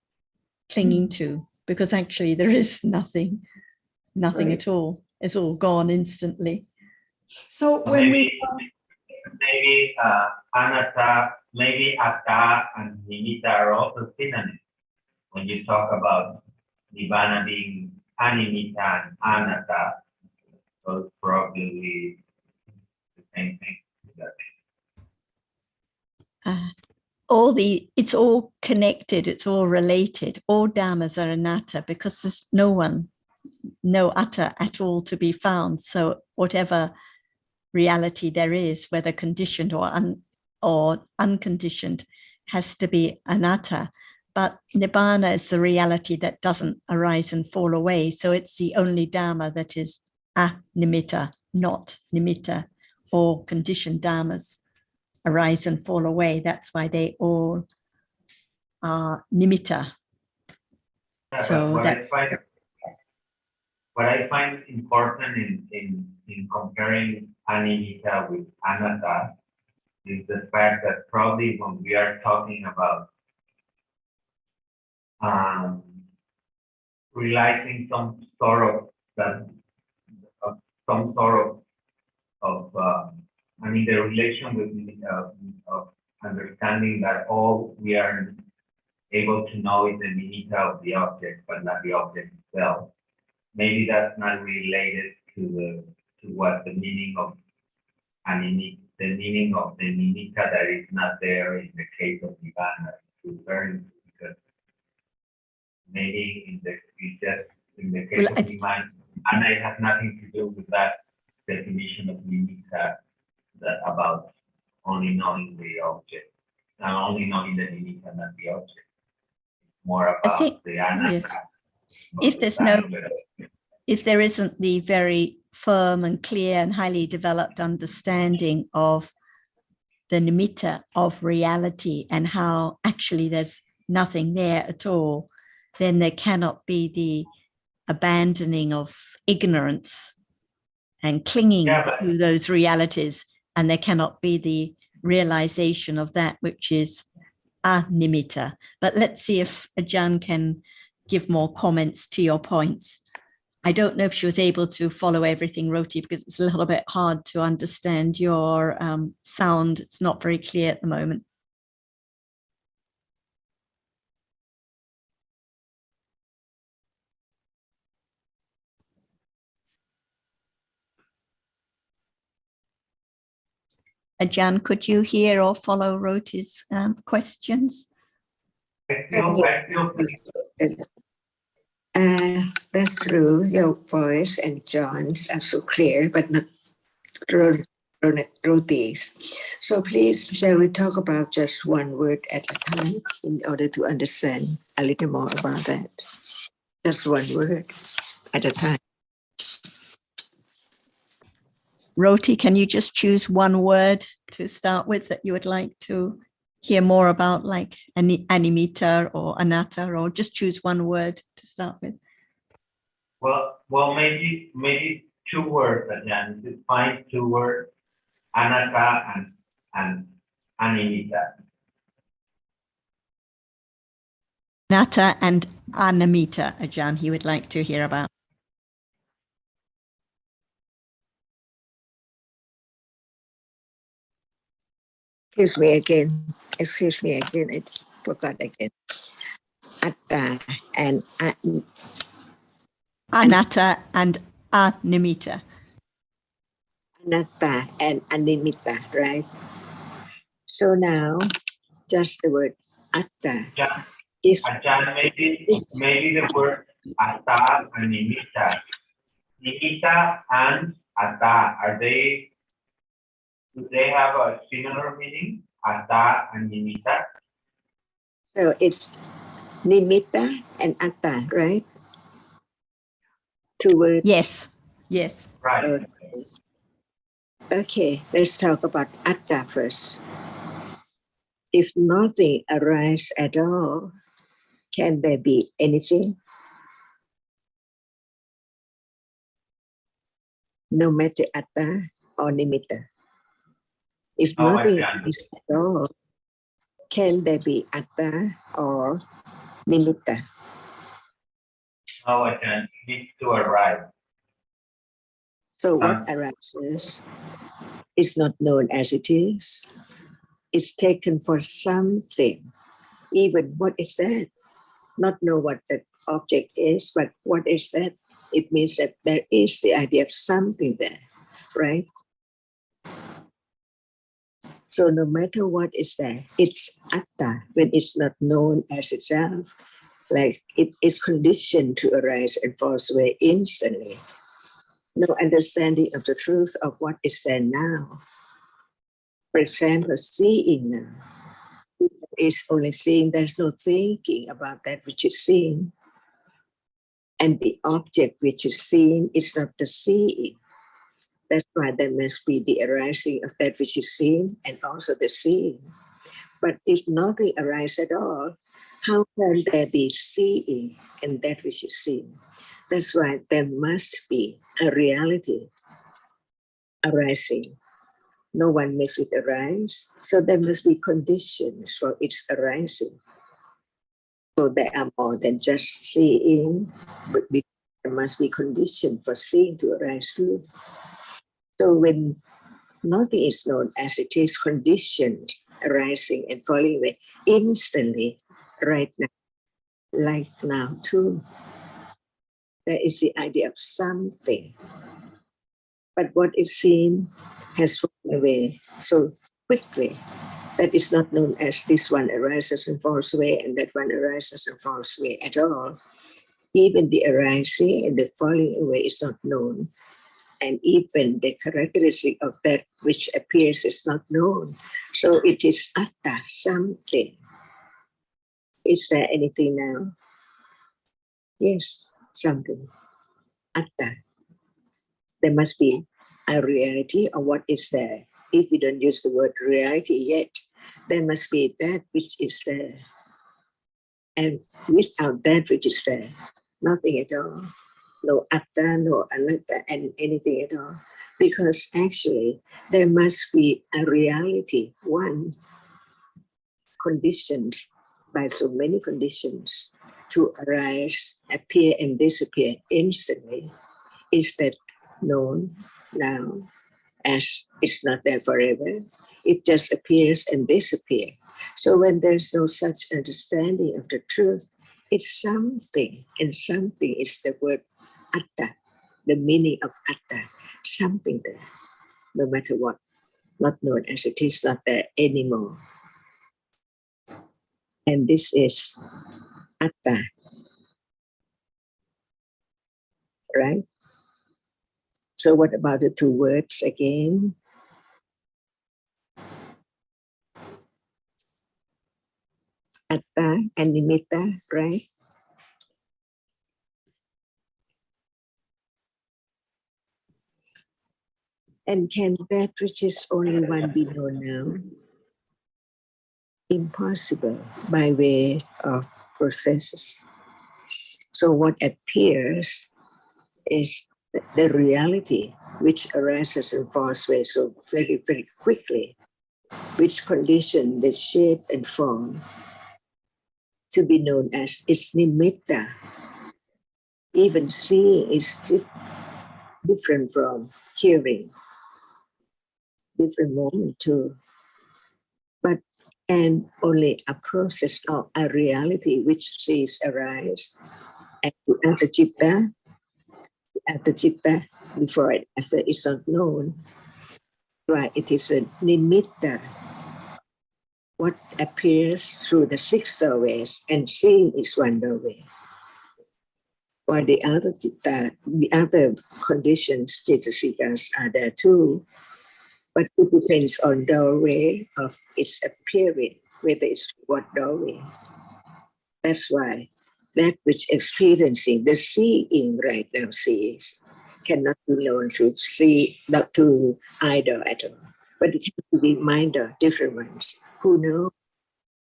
clinging to, because actually there is nothing Right. at all. It's all gone instantly. So when we maybe anatta, maybe atta and nimitta are also synonyms when you talk about nibbana being animita and anatta. So it's probably the same thing. It's all connected, it's all related. All dhammas are anatta because there's no atta at all to be found. So whatever reality there is, whether conditioned or unconditioned, has to be anatta. But nibbana is the reality that doesn't arise and fall away. So it's the only dhamma that is animitta, not nimitta. All conditioned dhammas arise and fall away. That's why they all are nimitta. Yeah, So what that's I find important in comparing animita with anatta is the fact that probably when we are talking about realizing some sort of the relation with of understanding that all we are able to know is the nimitta of the object, but not the object itself. Maybe that's not related to what the meaning of the meaning of the nimitta that is not there in the case of nibbana is referring to, because maybe in the case of nibbana, and it has nothing to do with that definition of nimitta, that about only knowing the object, not only knowing the nimitta, not the object. It's more about the anatta. Yes. If there isn't the very firm and clear and highly developed understanding of the nimitta of reality and how actually there's nothing there at all, then there cannot be the abandoning of ignorance and clinging to those realities, and there cannot be the realization of that which is animitta. But let's see if Ajahn can give more comments to your points. I don't know if she was able to follow everything, Roti, because it's a little bit hard to understand your sound. It's not very clear at the moment. Ajahn, could you hear or follow Roti's questions? I feel That's true. Your voice and John's are so clear, but not Roti's. So please, shall we talk about just one word at a time in order to understand a little more about that? Just one word at a time. Roti, can you just choose one word to start with that you would like to hear more about, like animita or anatta, or just choose one word to start with? Well, maybe 2 words again. Just find 2 words, anatta and animita. Anatta and Anamita, Ajahn, he would like to hear about. Excuse me again. Excuse me again. I forgot again. Atta and Anatta and Animita. anatta and animita, right? So now, just the word atta Ajahn, is Ajahn, maybe it's the word ata and nimita. Nimita and ata, do they have a similar meaning? Ata and nimita? so it's nimitta and atta, right? Two words. Yes, yes. Right. Okay. Okay, let's talk about atta first. If nothing arises at all, can there be anything? No matter atta or nimitta. If No, nothing Ajahn. is at all, can there be atta or nimitta? No, Ajahn. Needs to arrive. So what arises is not known as it is. It's taken for something. Even what is that? Not know what that object is, but what is that? It means that there is the idea of something there, right? So no matter what is there, it's atta when it's not known as itself. Like it is conditioned to arise and fall away instantly. No understanding of the truth of what is there now. For example, seeing now is only seeing, there's no thinking about that which is seen. And the object which is seen is not the seeing. That's why there must be the arising of that which is seen and also the seeing. But if nothing arises at all, how can there be seeing and that which is seen? That's why there must be a reality arising. No one makes it arise, so there must be conditions for its arising. So there are more than just seeing, but there must be conditions for seeing to arise too. So when nothing is known as it is, conditioned, arising and falling away instantly, right now, like now too. There is the idea of something. But what is seen has fallen away so quickly that is not known as this one arises and falls away and that one arises and falls away at all. Even the arising and the falling away is not known. And even the characteristic of that which appears is not known. So it is atta, something. Is there anything now? Yes, something. Atta. There must be a reality of what is there. If we don't use the word reality yet, there must be that which is there. And without that which is there, nothing at all. No atta, no anatta, and anything at all. Because actually, there must be a reality, one conditioned by so many conditions to arise, appear, and disappear instantly. Is that known now as it's not there forever? It just appears and disappears. So when there's no such understanding of the truth, it's something, and something is the word atta, the meaning of atta, something there, no matter what, not known as it is, not there anymore. And this is atta, right? So what about the two words again? Atta and nimitta, right? And can that which is only one be known now? Impossible by way of processes. So what appears is the reality which arises and falls away so very, very quickly, which condition the shape and form to be known as its nimitta. Even seeing is different from hearing, different moment too. But and only a process of a reality which sees arise at the chitta, before and after it's not known. Right, it is a nimitta, what appears through the six doorways, and seeing is one doorway. While the other chitta, the other conditions, citasikas, are there too, but it depends on doorway of its appearing, whether it's what doorway. That's why that which experiencing, the seeing right now sees, cannot be known to see, not to either at all. But it can be minder, different ones, who know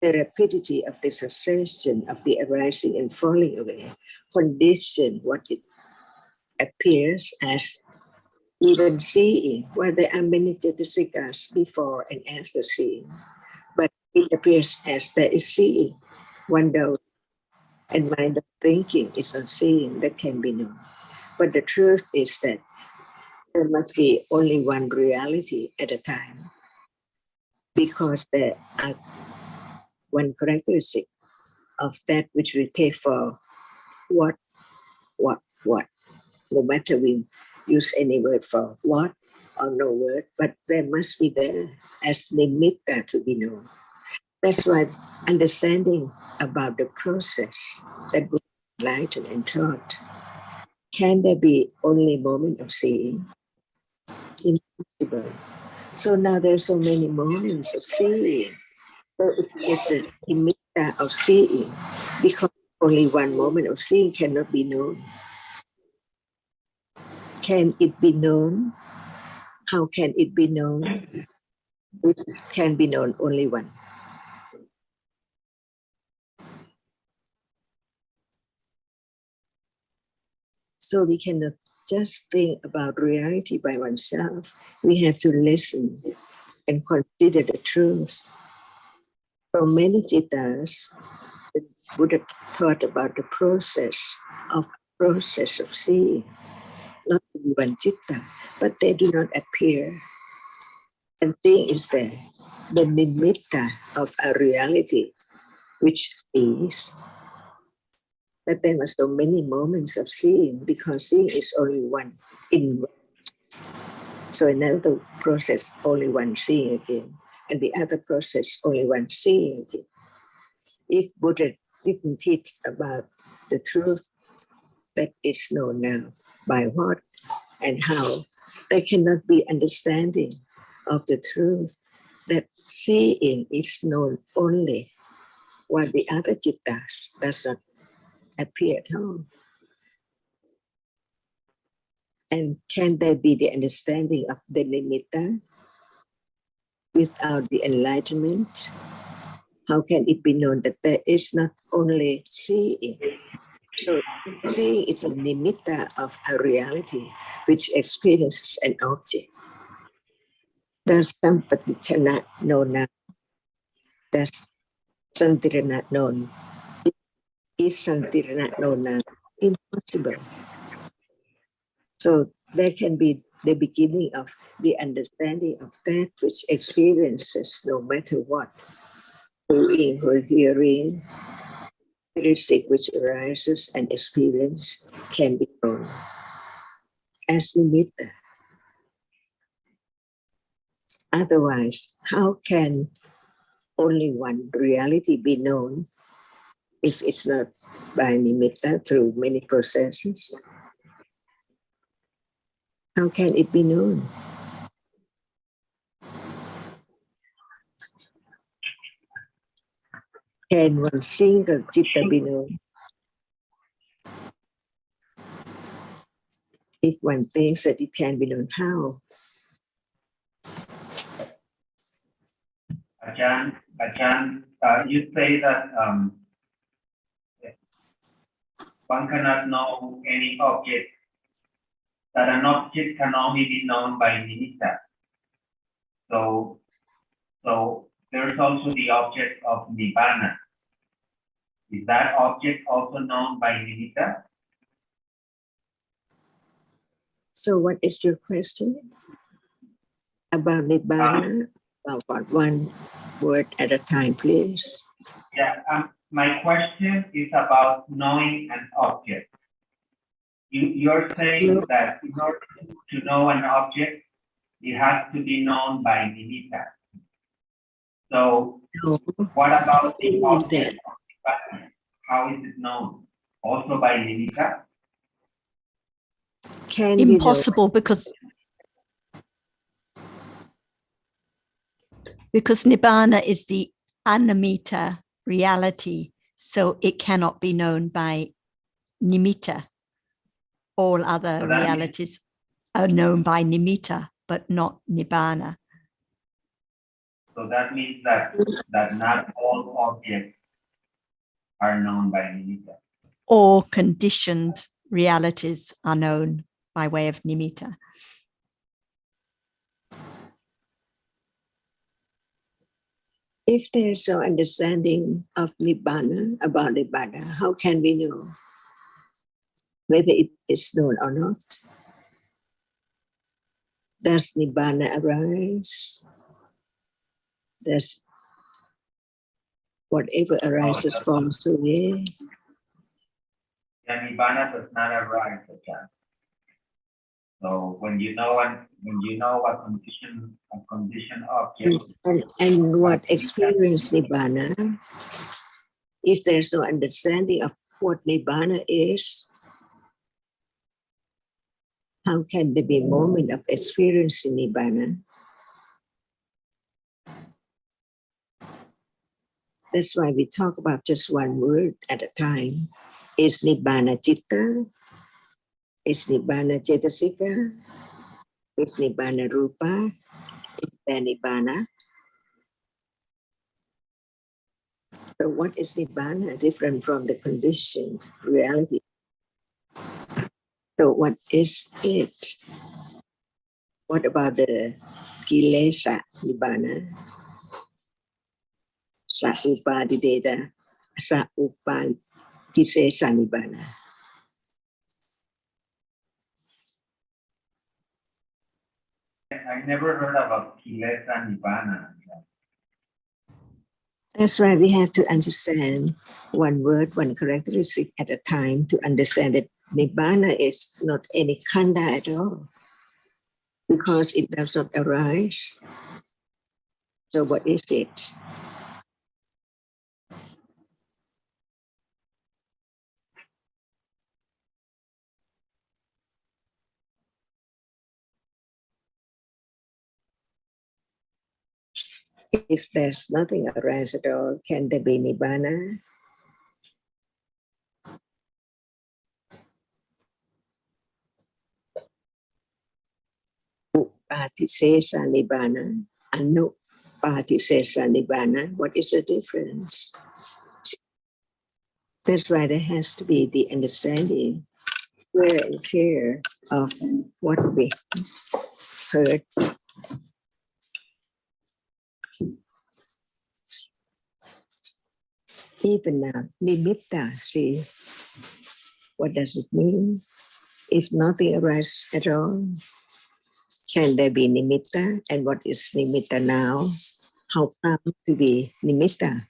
the rapidity of the succession of the arising and falling away, condition what it appears as even seeing, where there are many cetasikas before and after seeing. But it appears as there is seeing, one doubt, and mind of thinking is not seeing that can be known. But the truth is that there must be only one reality at a time, because there are one characteristic of that which we take for what. No matter we use any word for what or no word, but there must be there as nimitta to be known. That's why understanding about the process that will enlighten and taught. Can there be only moment of seeing? Impossible. So now there's so many moments of seeing. So it's the nimitta of seeing, because only one moment of seeing cannot be known. Can it be known? How can it be known? It can be known only one. So we cannot just think about reality by oneself. We have to listen and consider the truth. For many cittas, the Buddha taught about the process of seeing, not only one citta, but they do not appear. And seeing is there, the nimitta of a reality which sees. But there are so many moments of seeing, because seeing is only one in. So another process, only one seeing again, and the other process, only one seeing again. If Buddha didn't teach about the truth that is known now, by what and how, there cannot be understanding of the truth that seeing is known only, while the other cittas does not appear at all. And can there be the understanding of the nimitta without the enlightenment? How can it be known that there is not only seeing? So seeing is a nimitta of a reality which experiences an object. Does somebody cannot know now? Does something not known? Is something not known now? Impossible. So there can be the beginning of the understanding of that which experiences no matter what. Doing or hearing, characteristic which arises and experience can be known as nimitta. Otherwise, how can only one reality be known if it's not by nimitta through many processes? How can it be known? Can one single citta be known? If one thinks that it can be known, how? Ajahn, you say that one cannot know any object, that an object can only be known by nimitta. So there's also the object of nibbana. Is that object also known by nimitta? So what is your question? About Nibbana? About one word at a time, please. Yeah, my question is about knowing an object. You're saying that in order to know an object, it has to be known by nimitta. So No, what about I the believe object of Nibbana? How is it known? Also by nimitta? can you know? Impossible, because Nibbana is the animitta reality, so it cannot be known by nimitta. All other So that means- realities are known by nimitta, but not Nibbana. So that means that not all objects are known by nimitta. All conditioned realities are known by way of nimitta. If there's no understanding of Nibbana, about Nibbana, how can we know whether it is known or not? Does Nibbana arise? Does whatever arises falls away? Yeah, Nibbana does not arise, Ajahn. So when you know a conditioned object, And what experience Nibbana? If there's no understanding of what Nibbana is, how can there be a moment of experiencing Nibbana? That's why we talk about just one word at a time. Is Nibbana Citta? Is Nibbana Cetasika? Is Nibbana Rupa? Is there Nibbana? So what is Nibbana different from the conditioned reality? So what is it? What about the Kilesa Nibbana? Sa upadideta, sa upadisesa Nibbana. I never heard about kilesa nibbana. That's why we have to understand one word, one characteristic at a time to understand that Nibbana is not any khanda at all, because it does not arise. So what is it? If there's nothing arise at all, can there be Nibbana? Upatisesa Nibbana, Anupatisesa Nibbana. What is the difference? That's why there has to be the understanding, clear and clear of what we heard. Even now, nimitta, see, what does it mean? If nothing arises at all, can there be nimitta? And what is nimitta now? How come to be nimitta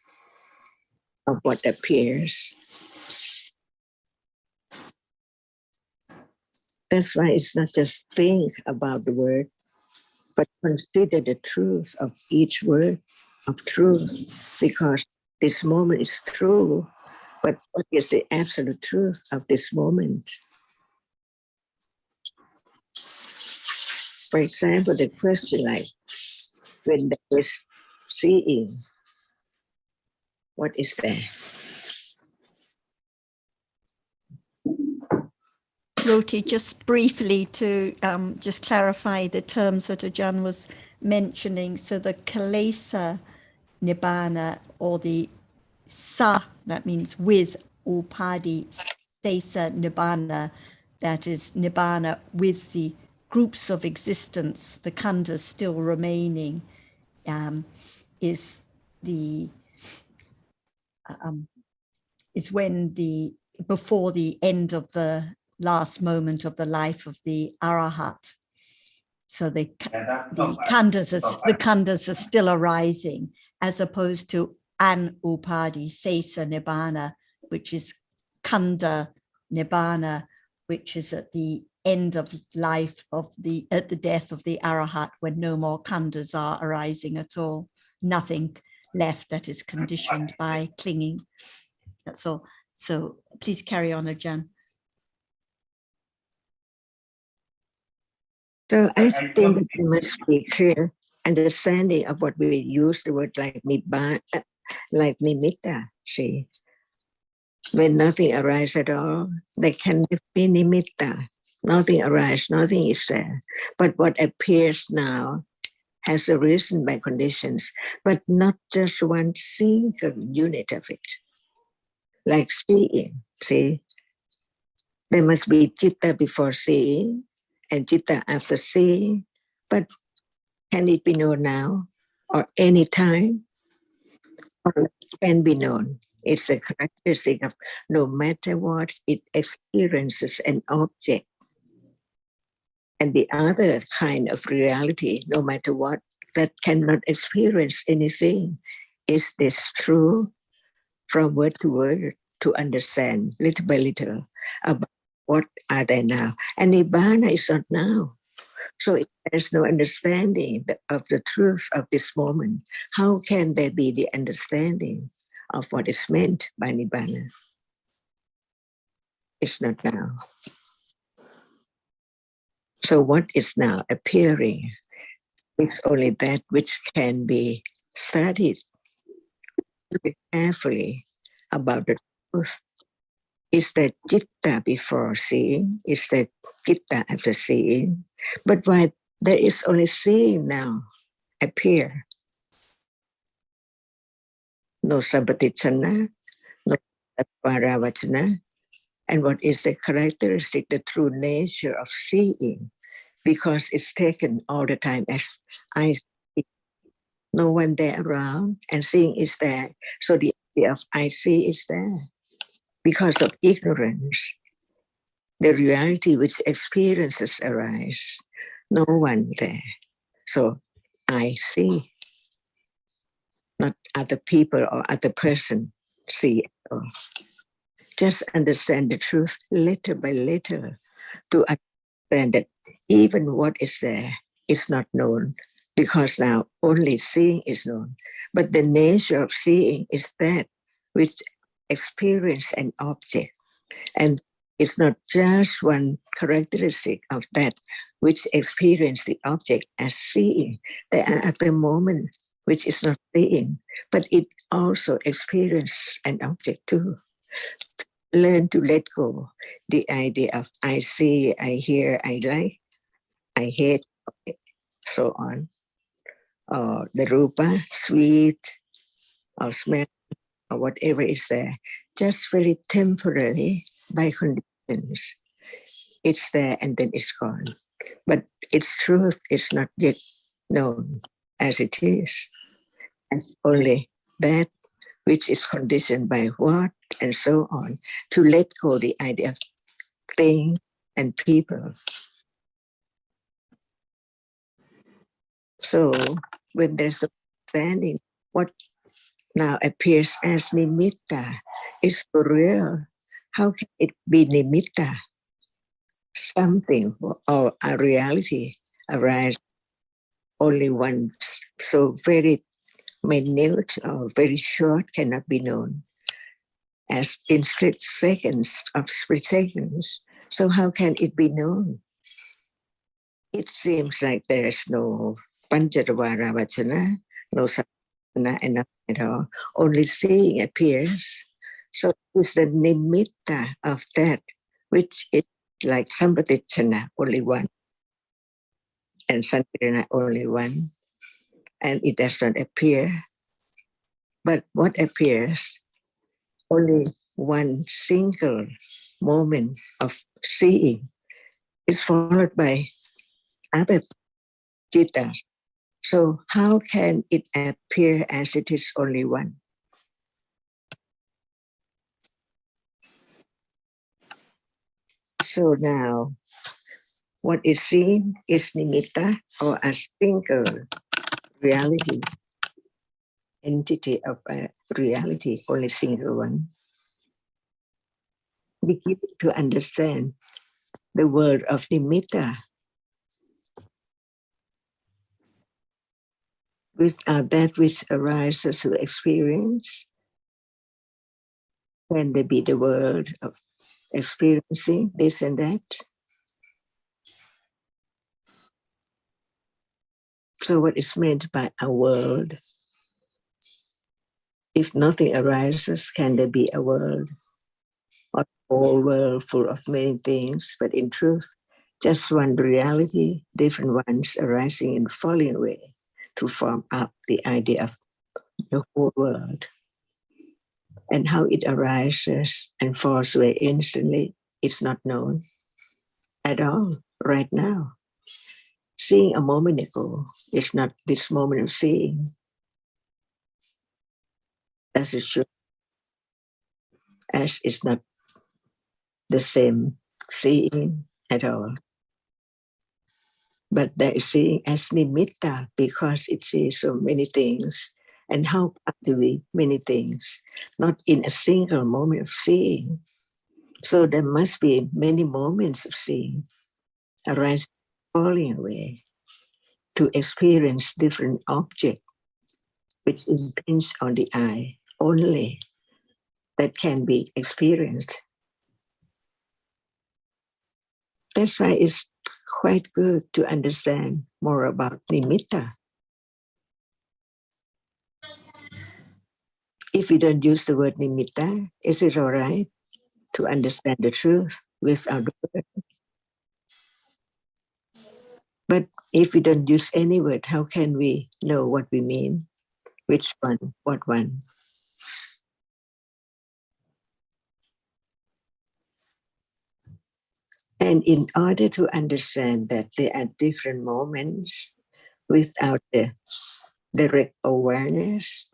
of what appears? That's why it's not just think about the word, but consider the truth of each word of truth, because this moment is true, but what is the absolute truth of this moment? For example, the question like, when there is seeing, what is that? Roti, just briefly to just clarify the terms that Ajahn was mentioning. So the Kilesa Nibbana, or the Sa, that means with, Upadi Sesa Nibbana, that is Nibbana with the groups of existence, the khandhas still remaining, is the is when before the end of the last moment of the life of the Arahat. So the khandhas are still arising, as opposed to an upadi, sesa nibbana, which is khandha nibbana, which is at the end of life at the death of the Arahat, when no more khandhas are arising at all, nothing left that is conditioned by clinging. That's all. So please carry on, Ajahn. So I think that there must be clear understanding of what we use the word like like nimitta. See, when nothing arises at all, there can be nimitta. Nothing arises, nothing is there. But what appears now has arisen by conditions, but not just one single unit of it. Like seeing, see, there must be citta before seeing and citta after seeing, but can it be known now or any time? Or it can be known. It's a characteristic of no matter what, it experiences an object. And the other kind of reality, no matter what, that cannot experience anything. Is this true? From word to word, to understand little by little about what are they now. And Nibbana is not now. So if there's no understanding of the truth of this moment, how can there be the understanding of what is meant by Nibbana? It's not now. So what is now appearing is only that which can be studied carefully about the truth. Is that citta before seeing? Is that citta after seeing? But why there is only seeing now appear? No sampatichana, no paravachana. And what is the characteristic, the true nature of seeing? Because it's taken all the time as I see. No one there around, and seeing is there. So the idea of I see is there. Because of ignorance, the reality which experiences arise, no one there. So I see, not other people or other person see at all. Just understand the truth little by little to understand that even what is there is not known, because now only seeing is known. But the nature of seeing is that which experience an object. And it's not just one characteristic of that which experience the object as seeing. There are at the moment which is not seeing, but it also experiences an object too. Learn to let go the idea of I see, I hear, I like, I hate, so on. Or the rupa, sweet, or smell, or whatever is there, just really temporarily by conditions. It's there and then it's gone. But its truth is not yet known as it is. And only that which is conditioned by what and so on, to let go the idea of things and people. So when there's a understanding, what now appears as nimitta is so real. How can it be nimitta? Something or a reality arise only once, so very minute or very short cannot be known, as in split seconds of split seconds. So how can it be known? It seems like there is no panchatavara vachana, no sapana, and nothing at all. Only seeing appears. So it's the nimitta of that, which is like sampatichana, only one, and sankirana, only one, and it does not appear. But what appears? Only one single moment of seeing is followed by other cittas. So how can it appear as it is only one? So now, what is seen is nimitta, or a single reality, entity of a reality, only single one. Begin to understand the word of nimitta without that which arises to experience. Can there be the word of experiencing this and that? So what is meant by a world? If nothing arises, can there be a world? Or a whole world full of many things, but in truth, just one reality, different ones arising and falling away to form up the idea of the whole world. And how it arises and falls away instantly, it's not known at all right now. Seeing a moment ago is not this moment of seeing. As it should, as it's not the same seeing at all. But there is seeing as nimitta because it sees so many things. And how can there be many things? Not in a single moment of seeing. So there must be many moments of seeing, arising, falling away, to experience different objects which impinge on the eye only, that can be experienced. That's why it's quite good to understand more about nimitta. If we don't use the word nimitta, is it all right to understand the truth without the word? But if we don't use any word, how can we know what we mean? Which one? What one? And in order to understand that there are different moments without the direct awareness,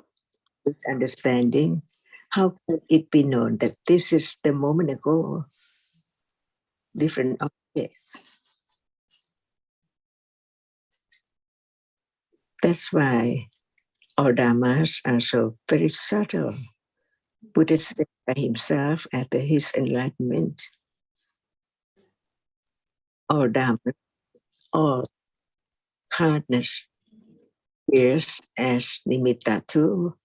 with understanding, how can it be known that this is the moment ago, different objects? That's why all dhammas are so very subtle. Buddha said by himself after his enlightenment, all dhamma, all hardness appears as nimitta too.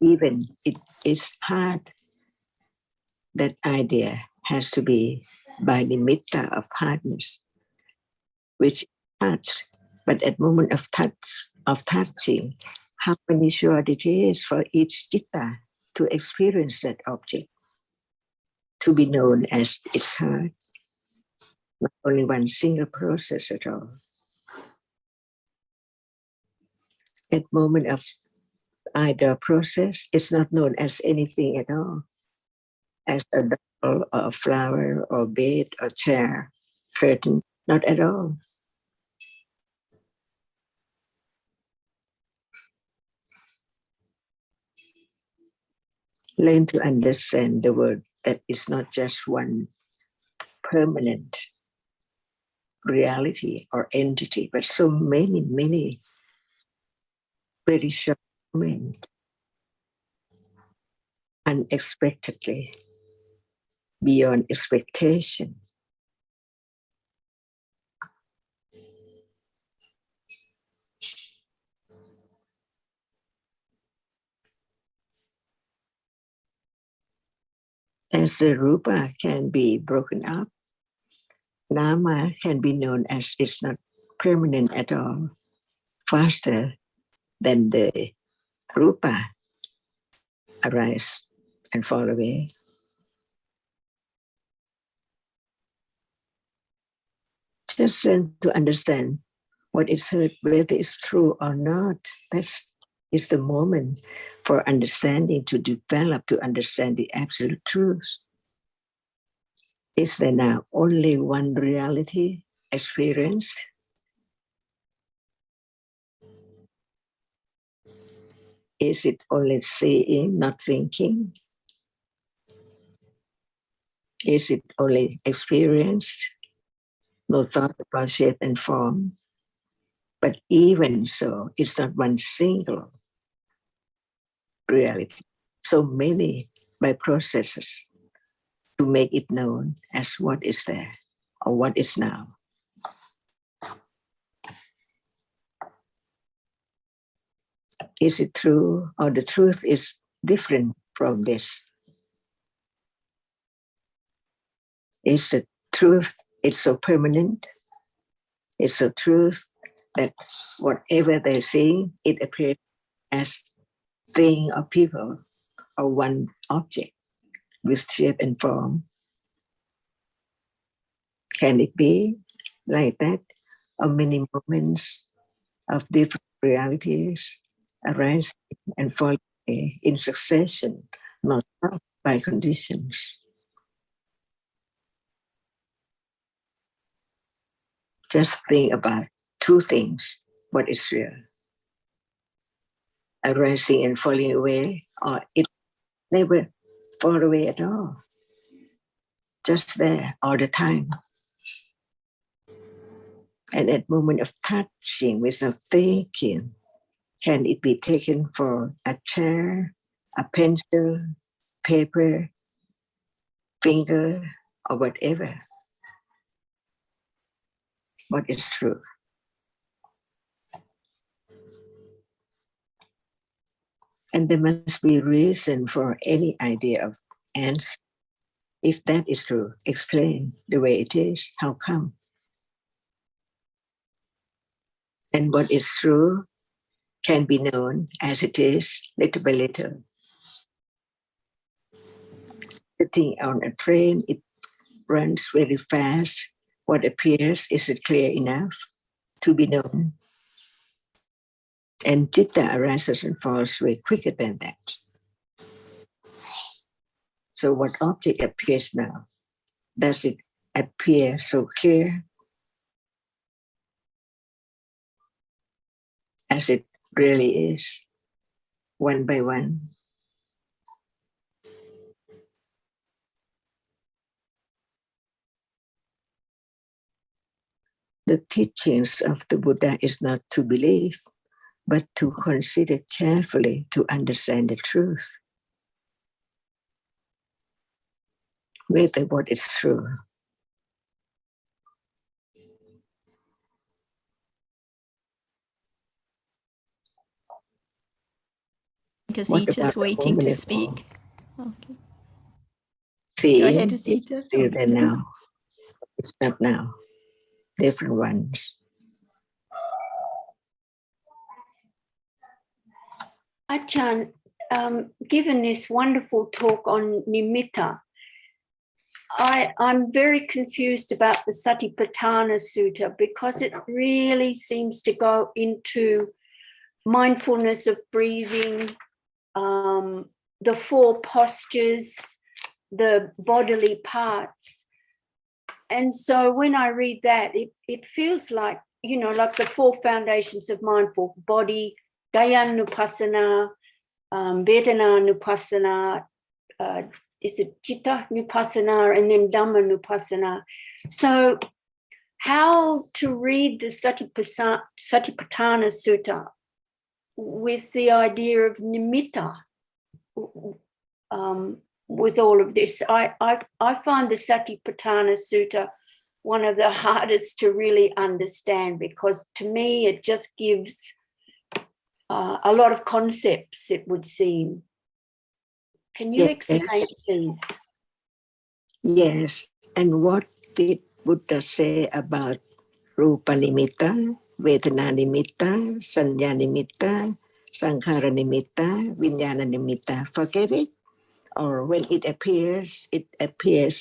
Even it is hard, that idea has to be by nimitta of hardness, which touched. But at moment of touching, how many sure it is for each citta to experience that object, to be known as its heart. Not only one single process at all. At moment of either process, it's not known as anything at all, as a doll or a flower or bed or chair, curtain, not at all. Learn to understand the word that is not just one permanent reality or entity, but so many, many very short moments, unexpectedly, beyond expectation. As the rupa can be broken up, nama can be known as it's not permanent at all, faster than the rupa arise and fall away. Just learn to understand what is heard, whether it's true or not. That is the moment for understanding to develop, to understand the absolute truth. Is there now only one reality experienced? Is it only seeing, not thinking? Is it only experience? No thought about shape and form. But even so, it's not one single reality. So many by processes to make it known as what is there or what is now. Is it true or the truth is different from this? Is the truth, it's so permanent? It's the truth that whatever they see, it appears as thing or people or one object with shape and form. Can it be like that? Or many moments of different realities arising and falling in succession, not by conditions. Just think about two things. What is real? Arising and falling away, or it never fall away at all. Just there all the time. And at moment of touching without thinking, can it be taken for a chair, a pencil, paper, finger, or whatever? What is true? And there must be reason for any idea of answer. If that is true, explain the way it is. How come? And what is true can be known as it is, little by little. Sitting on a train, it runs very fast. What appears, is it clear enough to be known? And citta arises and falls way quicker than that. So what object appears now? Does it appear so clear as it really is, one by one? The teachings of the Buddha is not to believe, but to consider carefully to understand the truth. Whether what is true. Gazeta's waiting to speak. Okay. See, go ahead, Gazeta. It's still there now. It's not now. Different ones. Achan, given this wonderful talk on nimitta, I'm very confused about the Satipatthana Sutta because it really seems to go into mindfulness of breathing, the four postures, the bodily parts. And so when I read that, it feels like, you know, like the four foundations of mindful: body, Kayanupassana, Vedananupassana, is it Citta Nupassana, and then Dhamma Nupassana. So how to read the Satipatthana Sutta with the idea of nimitta with all of this? I find the Satipatthana Sutta one of the hardest to really understand, because to me it just gives a lot of concepts, it would seem. Can you explain, please? Yes. And what did Buddha say about Rupa Nimitta, Vedana Nimitta, Sanya Nimitta, Sankhara Nimitta, Vijnana Nimitta? Forget it. Or when it appears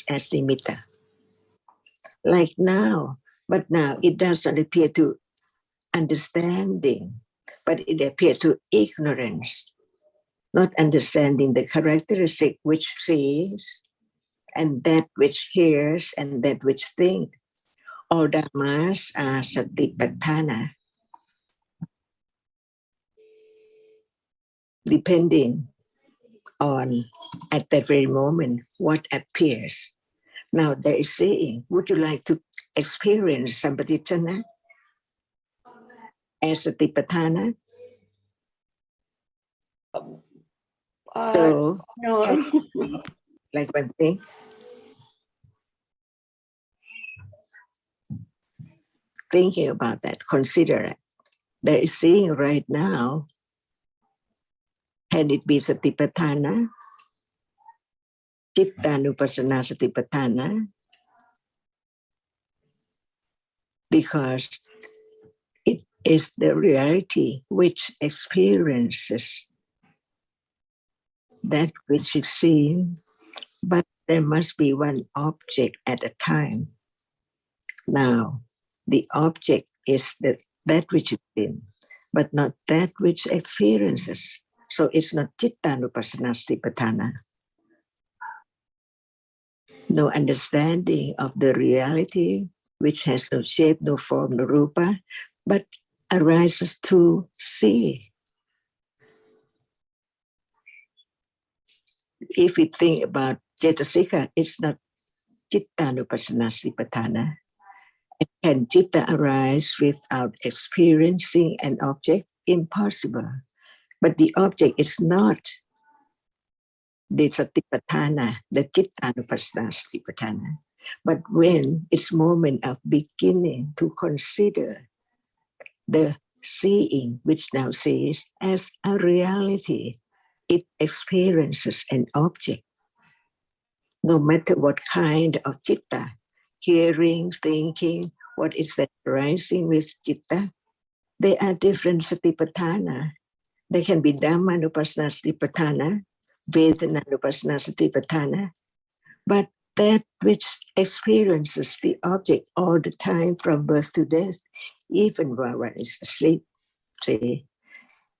as nimitta. Like now. But now it doesn't appear to understanding, but it appears to ignorance. Not understanding the characteristic which sees, and that which hears, and that which thinks. All dhammas are satipatthana, depending on at that very moment what appears. Now there is seeing. Would you like to experience Sampatitana as Satipatthana? So, no. like one thing. Thinking about that, consider it. There is seeing right now. Can it be Satipatthana? Chittanupassana Satipatthana? Because it is the reality which experiences that which is seen, but there must be one object at a time. Now, the object is that which is seen, but not that which experiences. So it's not Chittanupassana Satipatthana. No understanding of the reality which has no shape, no form, no rupa, but arises to see. If we think about Cetasika, it's not Chittanupassana Satipatthana. Can Chitta arise without experiencing an object? Impossible. But the object is not the Satipatthana, the Chittanupassana Satipatthana. But when it's moment of beginning to consider the seeing, which now sees as a reality, it experiences an object. No matter what kind of Chitta, hearing, thinking, what is that arising with Chitta, they are different Satipatthana. They can be Dhammanupassana Satipatthana, Vedananupassana Satipatthana, but that which experiences the object all the time from birth to death, even while one is asleep, see,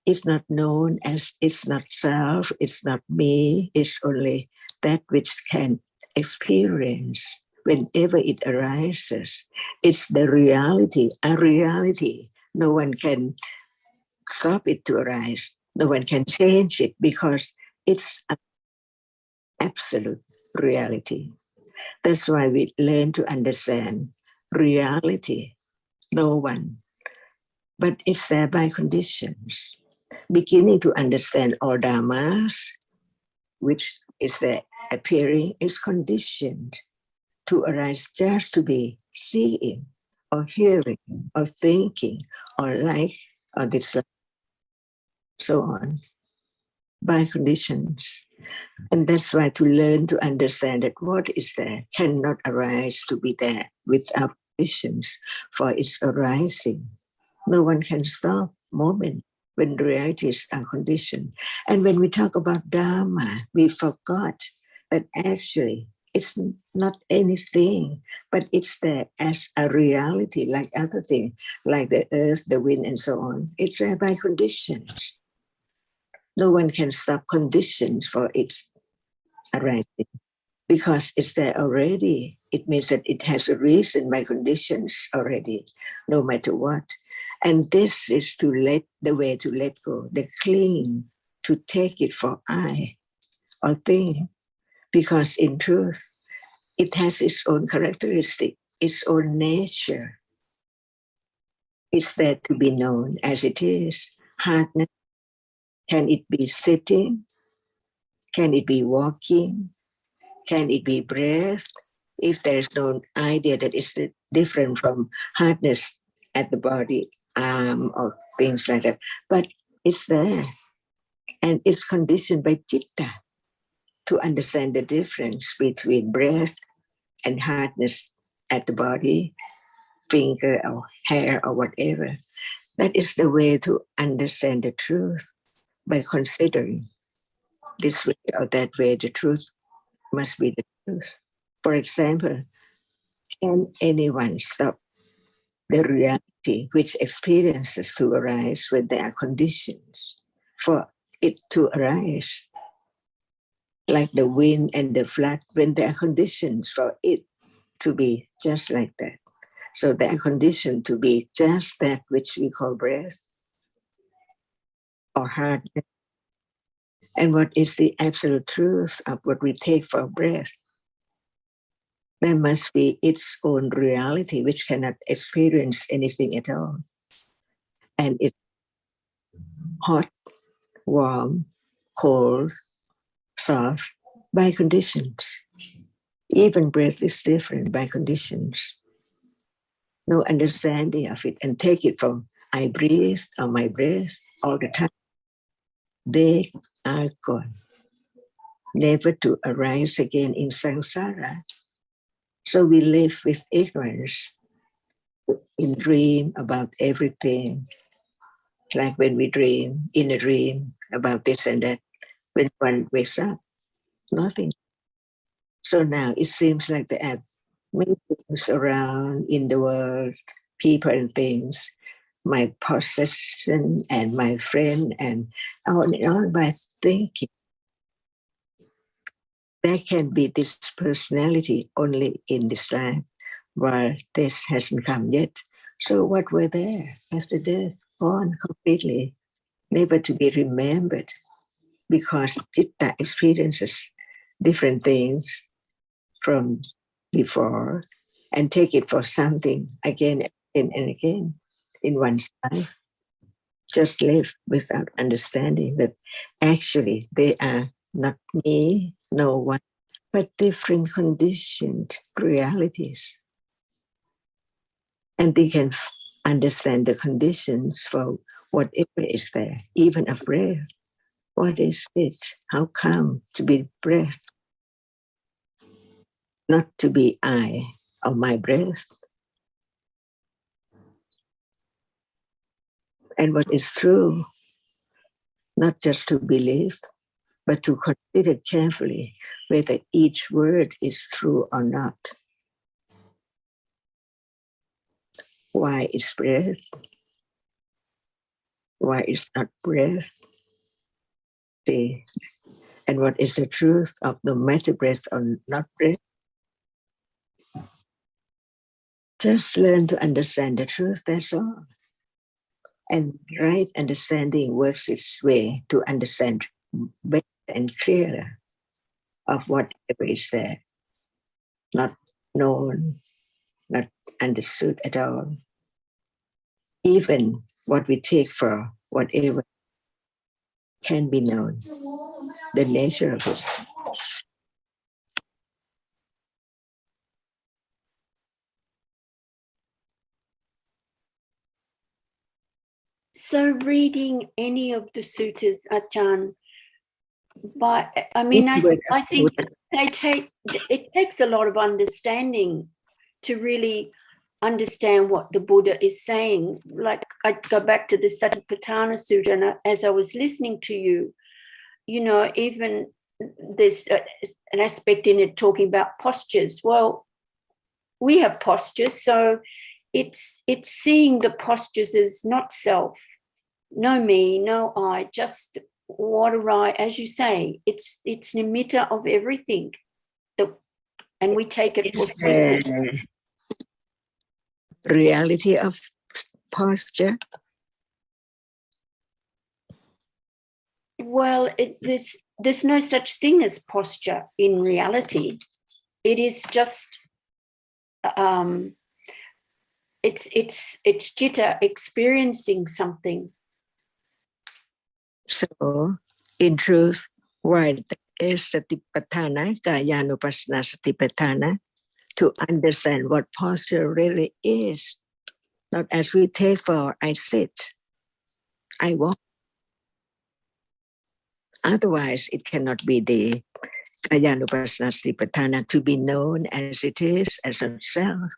it's not known as, it's not self, it's not me, it's only that which can experience whenever it arises. It's the reality, a reality. No one can stop it to arise. No one can change it because it's an absolute reality. That's why we learn to understand reality. No one. But it's there by conditions. Beginning to understand all dhammas, which is there appearing, is conditioned to arise just to be seeing or hearing or thinking or like or dislike, so on, by conditions. And that's why to learn to understand that what is there cannot arise to be there without conditions for its arising. No one can stop moment when realities are conditioned. And when we talk about Dhamma, we forgot that actually it's not anything, but it's there as a reality, like other things, like the earth, the wind, and so on. It's there by conditions. No one can stop conditions for its arising because it's there already. It means that it has a reason by conditions already, no matter what. And this is to let the way to let go, the cling, to take it for I or thing, because in truth, it has its own characteristic, its own nature. It's there to be known as it is. Hardness, can it be sitting? Can it be walking? Can it be breath? If there's no idea that it's different from hardness at the body, or things like that, but it's there. And it's conditioned by Chitta to understand the difference between breath and hardness at the body, finger or hair or whatever. That is the way to understand the truth, by considering this way or that way. The truth must be the truth. For example, can anyone stop the reality which experiences to arise when there are conditions for it to arise? Like the wind and the flood, when there are conditions for it to be just like that. So there are conditions to be just that which we call breath or hardness. And what is the absolute truth of what we take for breath? there must be its own reality, which cannot experience anything at all. And it's hot, warm, cold, soft, by conditions. Even breath is different by conditions. No understanding of it, and take it from I breathe or my breath all the time. They are gone, never to arise again in samsara. So we live with ignorance, in dream about everything. Like when we dream, in a dream about this and that, when one wakes up, nothing. So now it seems like there are many things around in the world, people and things, my possession and my friend and on by thinking. There can be this personality only in this life, while this hasn't come yet. So what were there after death? Gone completely, never to be remembered, because Chitta experiences different things from before and take it for something again and again in one's life. Just live without understanding that actually they are not me, no one, but different conditioned realities. And they can understand the conditions for whatever is there, even a breath. What is it? How come to be breath? Not to be I or my breath. And what is true, not just to believe, but to consider carefully whether each word is true or not. Why is breath? Why is not breath? See, and what is the truth of no matter breath or not breath? Just learn to understand the truth, that's all. And right understanding works its way to understand better and clearer of whatever is there. Not known, not understood at all. Even what we take for whatever can be known, the nature of it. So reading any of the suttas, Ajahn, but I mean, I think it takes a lot of understanding to really understand what the Buddha is saying. Like I go back to the Satipatthana Sutta, and as I was listening to you, even there's an aspect in it talking about postures. Well, we have postures, so it's seeing the postures as not self, no me, no I, just what are I, as you say, it's nimitta of everything, and we take it for the reality of posture. Well, there's no such thing as posture in reality. It is just it's citta experiencing something. So, in truth, what is Satipatthana, Kayanupassana Satipatthana, to understand what posture really is. Not as we take for I sit, I walk. Otherwise, it cannot be the Kayanupassana Satipatthana to be known as it is, as a self.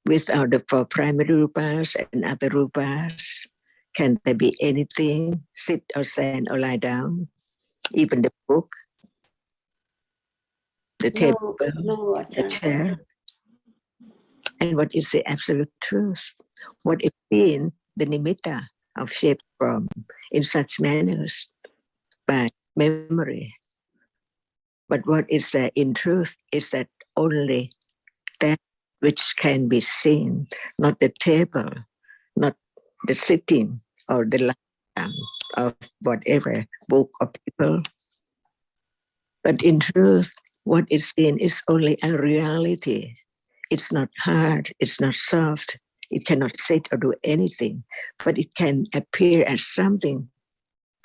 Without the four primary rupas and other rupas, can there be anything, sit or stand or lie down? Even the book, the table, the chair. And what is the absolute truth? What is in the nimitta of shape form in such manners by memory? But what is there in truth is that only that which can be seen, not the table, not the sitting or the lying of whatever book or people. But in truth, What is seen is only a reality. It's not hard, it's not soft, it cannot sit or do anything, but it can appear as something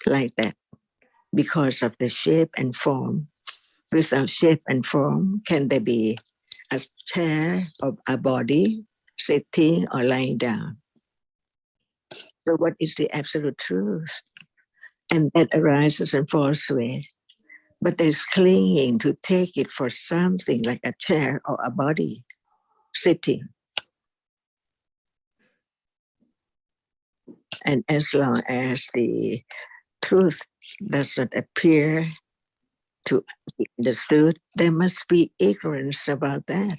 like that because of the shape and form. Without shape and form, can there be a chair or a body sitting or lying down? So what is the absolute truth? And that arises and falls away. But there's clinging to take it for something like a chair or a body sitting. And as long as the truth does not appear to be understood, there must be ignorance about that.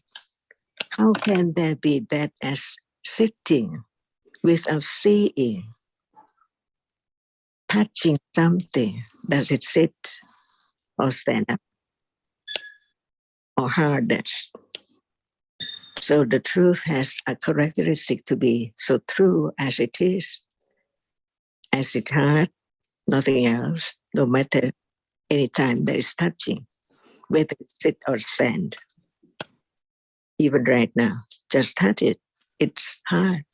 How can there be that as sitting without seeing, touching something? Does it sit or stand up or hardness? So the truth has a characteristic to be so true as it is, as it had, nothing else, no matter any time there is touching, whether it sit or stand. Even right now, just touch it, it's hard.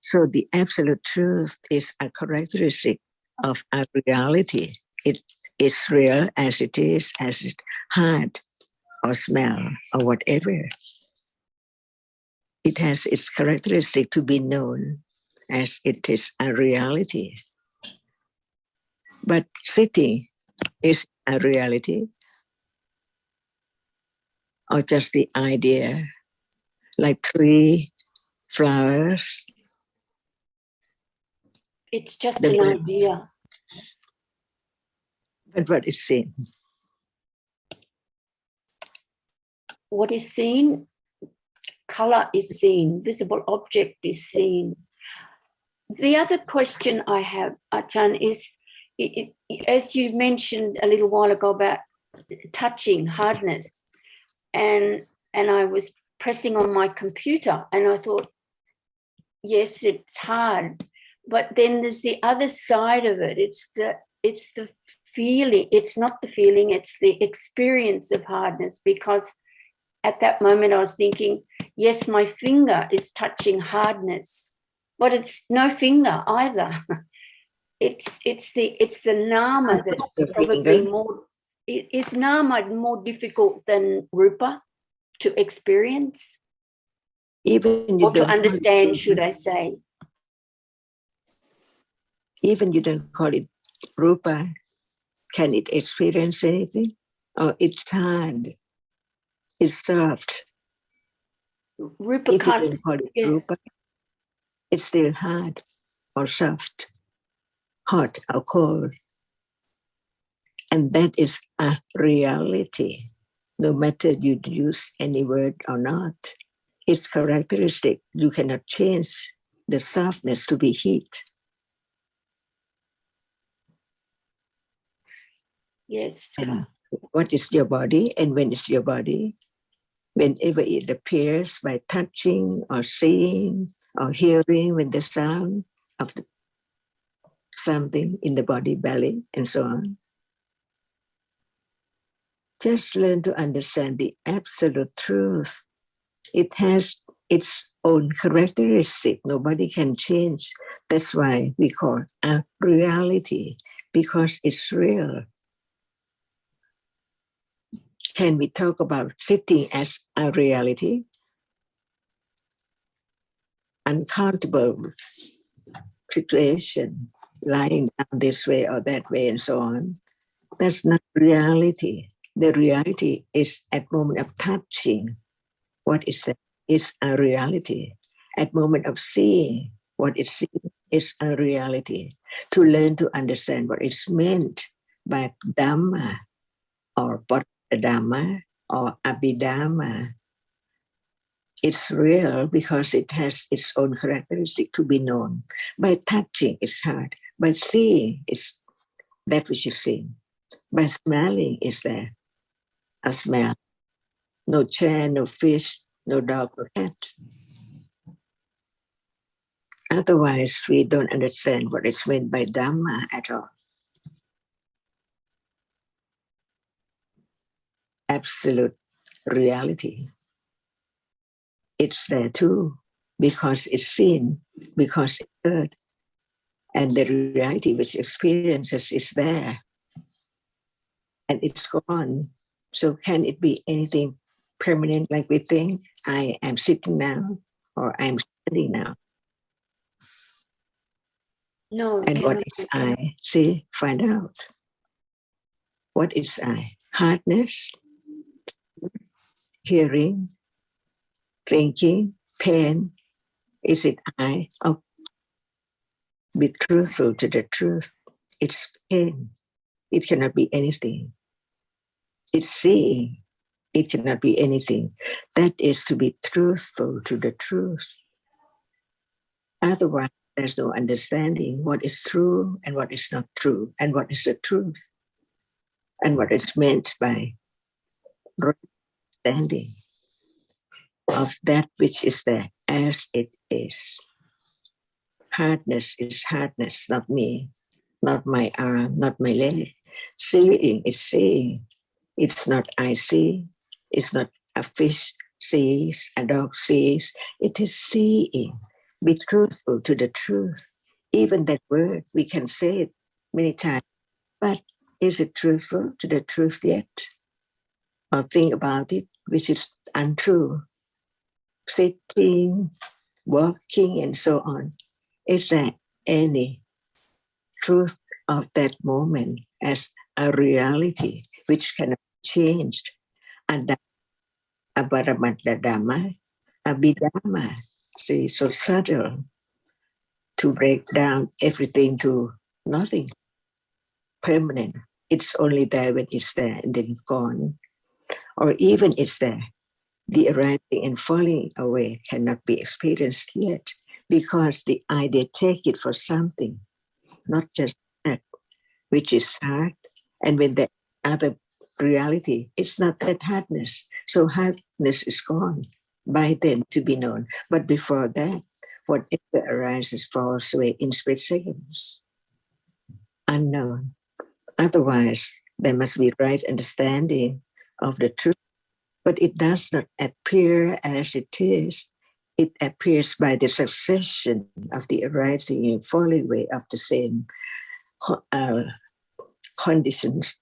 So the absolute truth is a characteristic of a reality. It is real as it is, as it hard or smell or whatever. It has its characteristic to be known as it is a reality. But sitting is a reality or just the idea, like tree, flowers. It's just an idea. But what is seen? What is seen? Color is seen, visible object is seen. The other question I have, Ajahn, is, as you mentioned a little while ago about touching, hardness, and I was pressing on my computer and I thought, yes, it's hard, but then there's the other side of it. It's the feeling, it's not the feeling, it's the experience of hardness, because at that moment I was thinking, yes, my finger is touching hardness, but it's no finger either. It's the nama that's probably more. Is nama more difficult than rupa to experience? Even you or to don't understand, should I say? Even you don't call it rupa, can it experience anything? Oh, it's hard, it's soft. Rupa If you can't. don't call it rupa, it's still hard or soft, hot or cold. And that is a reality, no matter you use any word or not. It's characteristic. You cannot change the softness to be heat. Yes. And what is your body and when is your body? Whenever it appears by touching or seeing or hearing with the sound of something in the body, belly, and so on. Just learn to understand the absolute truth. It has its own characteristic. Nobody can change. That's why we call it a reality, because it's real. Can we talk about sitting as a reality? Uncountable situation, lying down this way or that way and so on. That's not reality. The reality is at moment of touching. What is that? Is a reality. At moment of seeing, what is seen is a reality. To learn to understand what is meant by Dhamma or Dhamma or Abhidhamma. It's real because it has its own characteristic to be known. By touching, it's hard. By seeing, it's that which is seen. By smelling, is there a smell. No chair, no fish, no dog or cat. Otherwise, we don't understand what is meant by Dhamma at all. absolute reality. It's there too, because it's seen, because it's heard, and the reality which experiences is there, and it's gone. So can it be anything permanent like we think? I am sitting now, or I'm standing now. No. And what is I? See, find out. What is I? Hardness, hearing, thinking, pain. Is it I? Oh, be truthful to the truth. It's pain. It cannot be anything. It's seeing. It cannot be anything. That is to be truthful to the truth. Otherwise, there's no understanding what is true and what is not true, and what is the truth, and what is meant by understanding of that which is there as it is. Hardness is hardness, not me, not my arm, not my leg. Seeing is seeing. It's not I see. It's not a fish sees, a dog sees. It is seeing. Be truthful to the truth. Even that word, we can say it many times, but is it truthful to the truth yet? Or think about it, which is untrue. Sitting, walking, and so on. Is there any truth of that moment as a reality which cannot be changed? And Intl.Dhamma, Abhidhamma. See, so subtle to break down everything to nothing, permanent. It's only there when it's there and then gone. Or even it's there. The arising and falling away cannot be experienced yet because the idea take it for something, not just that, which is hard. And when the other reality, it's not that hardness. So hardness is gone by then to be known. But before that, whatever arises falls away in split seconds, unknown. Otherwise, there must be right understanding of the truth. But it does not appear as it is. It appears by the succession of the arising and falling away of the same conditions.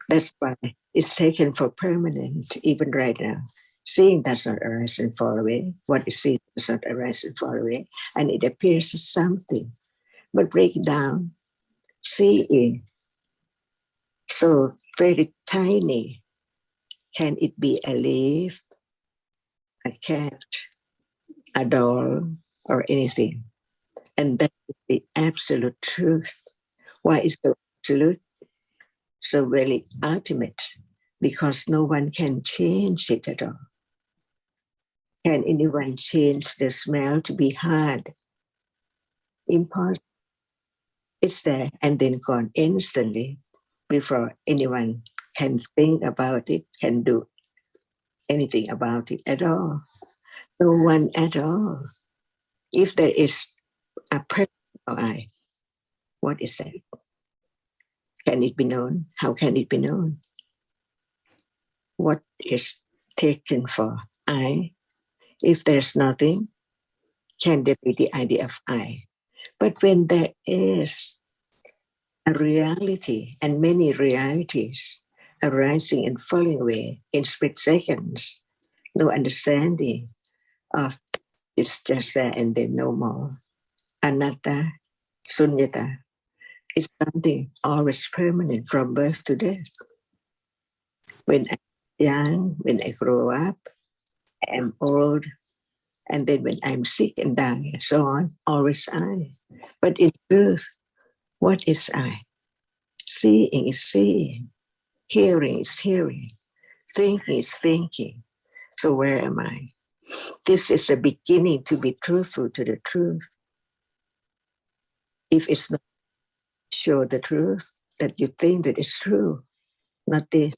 That's why it's taken for permanent, even right now. Seeing does not arise and fall away. What is seen does not arise and fall away. And it appears as something. But break it down, seeing, so very tiny. Can it be a leaf, a cat, a doll, or anything? And that is the absolute truth. Why is so absolute? So very ultimate, because no one can change it at all. Can anyone change the smell to be hard? Impossible. It's there and then gone instantly before anyone can think about it, can do anything about it at all. No one at all. If there is a personal I, what is that? Can it be known? How can it be known? What is taken for I? If there's nothing, can there be the idea of I? But when there is a reality and many realities arising and falling away in split seconds, no understanding of it's just there and then no more. Anatta, sunyata, is something always permanent from birth to death. When I'm young, when I grow up, I am old, and then when I'm sick and die, and so on, always I. But in truth, what is I? Seeing is seeing, hearing is hearing, thinking is thinking. So where am I? This is the beginning to be truthful to the truth. If it's not sure the truth, that you think that it's true, not this.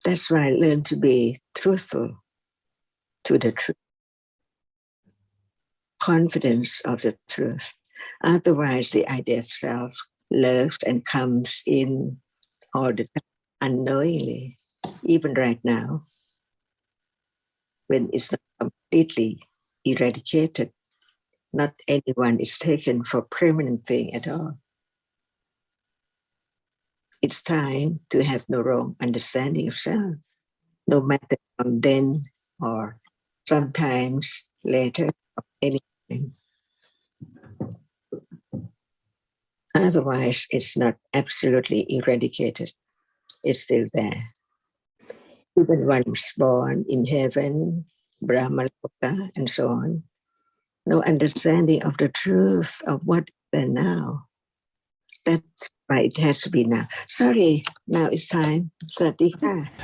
That's why I learned to be truthful to the truth. Confidence of the truth. Otherwise, the idea of self lurks and comes in all the time, unknowingly, even right now, when it's not completely eradicated, not anyone is taken for permanent thing at all. It's time to have no wrong understanding of self, no matter from then or sometimes later, or anytime. Otherwise, it's not absolutely eradicated. It's still there. Even one is born in heaven, Brahma Loka, and so on. No understanding of the truth of what is there now. That's why it has to be now. Sorry, now it's time. Sawadee ka.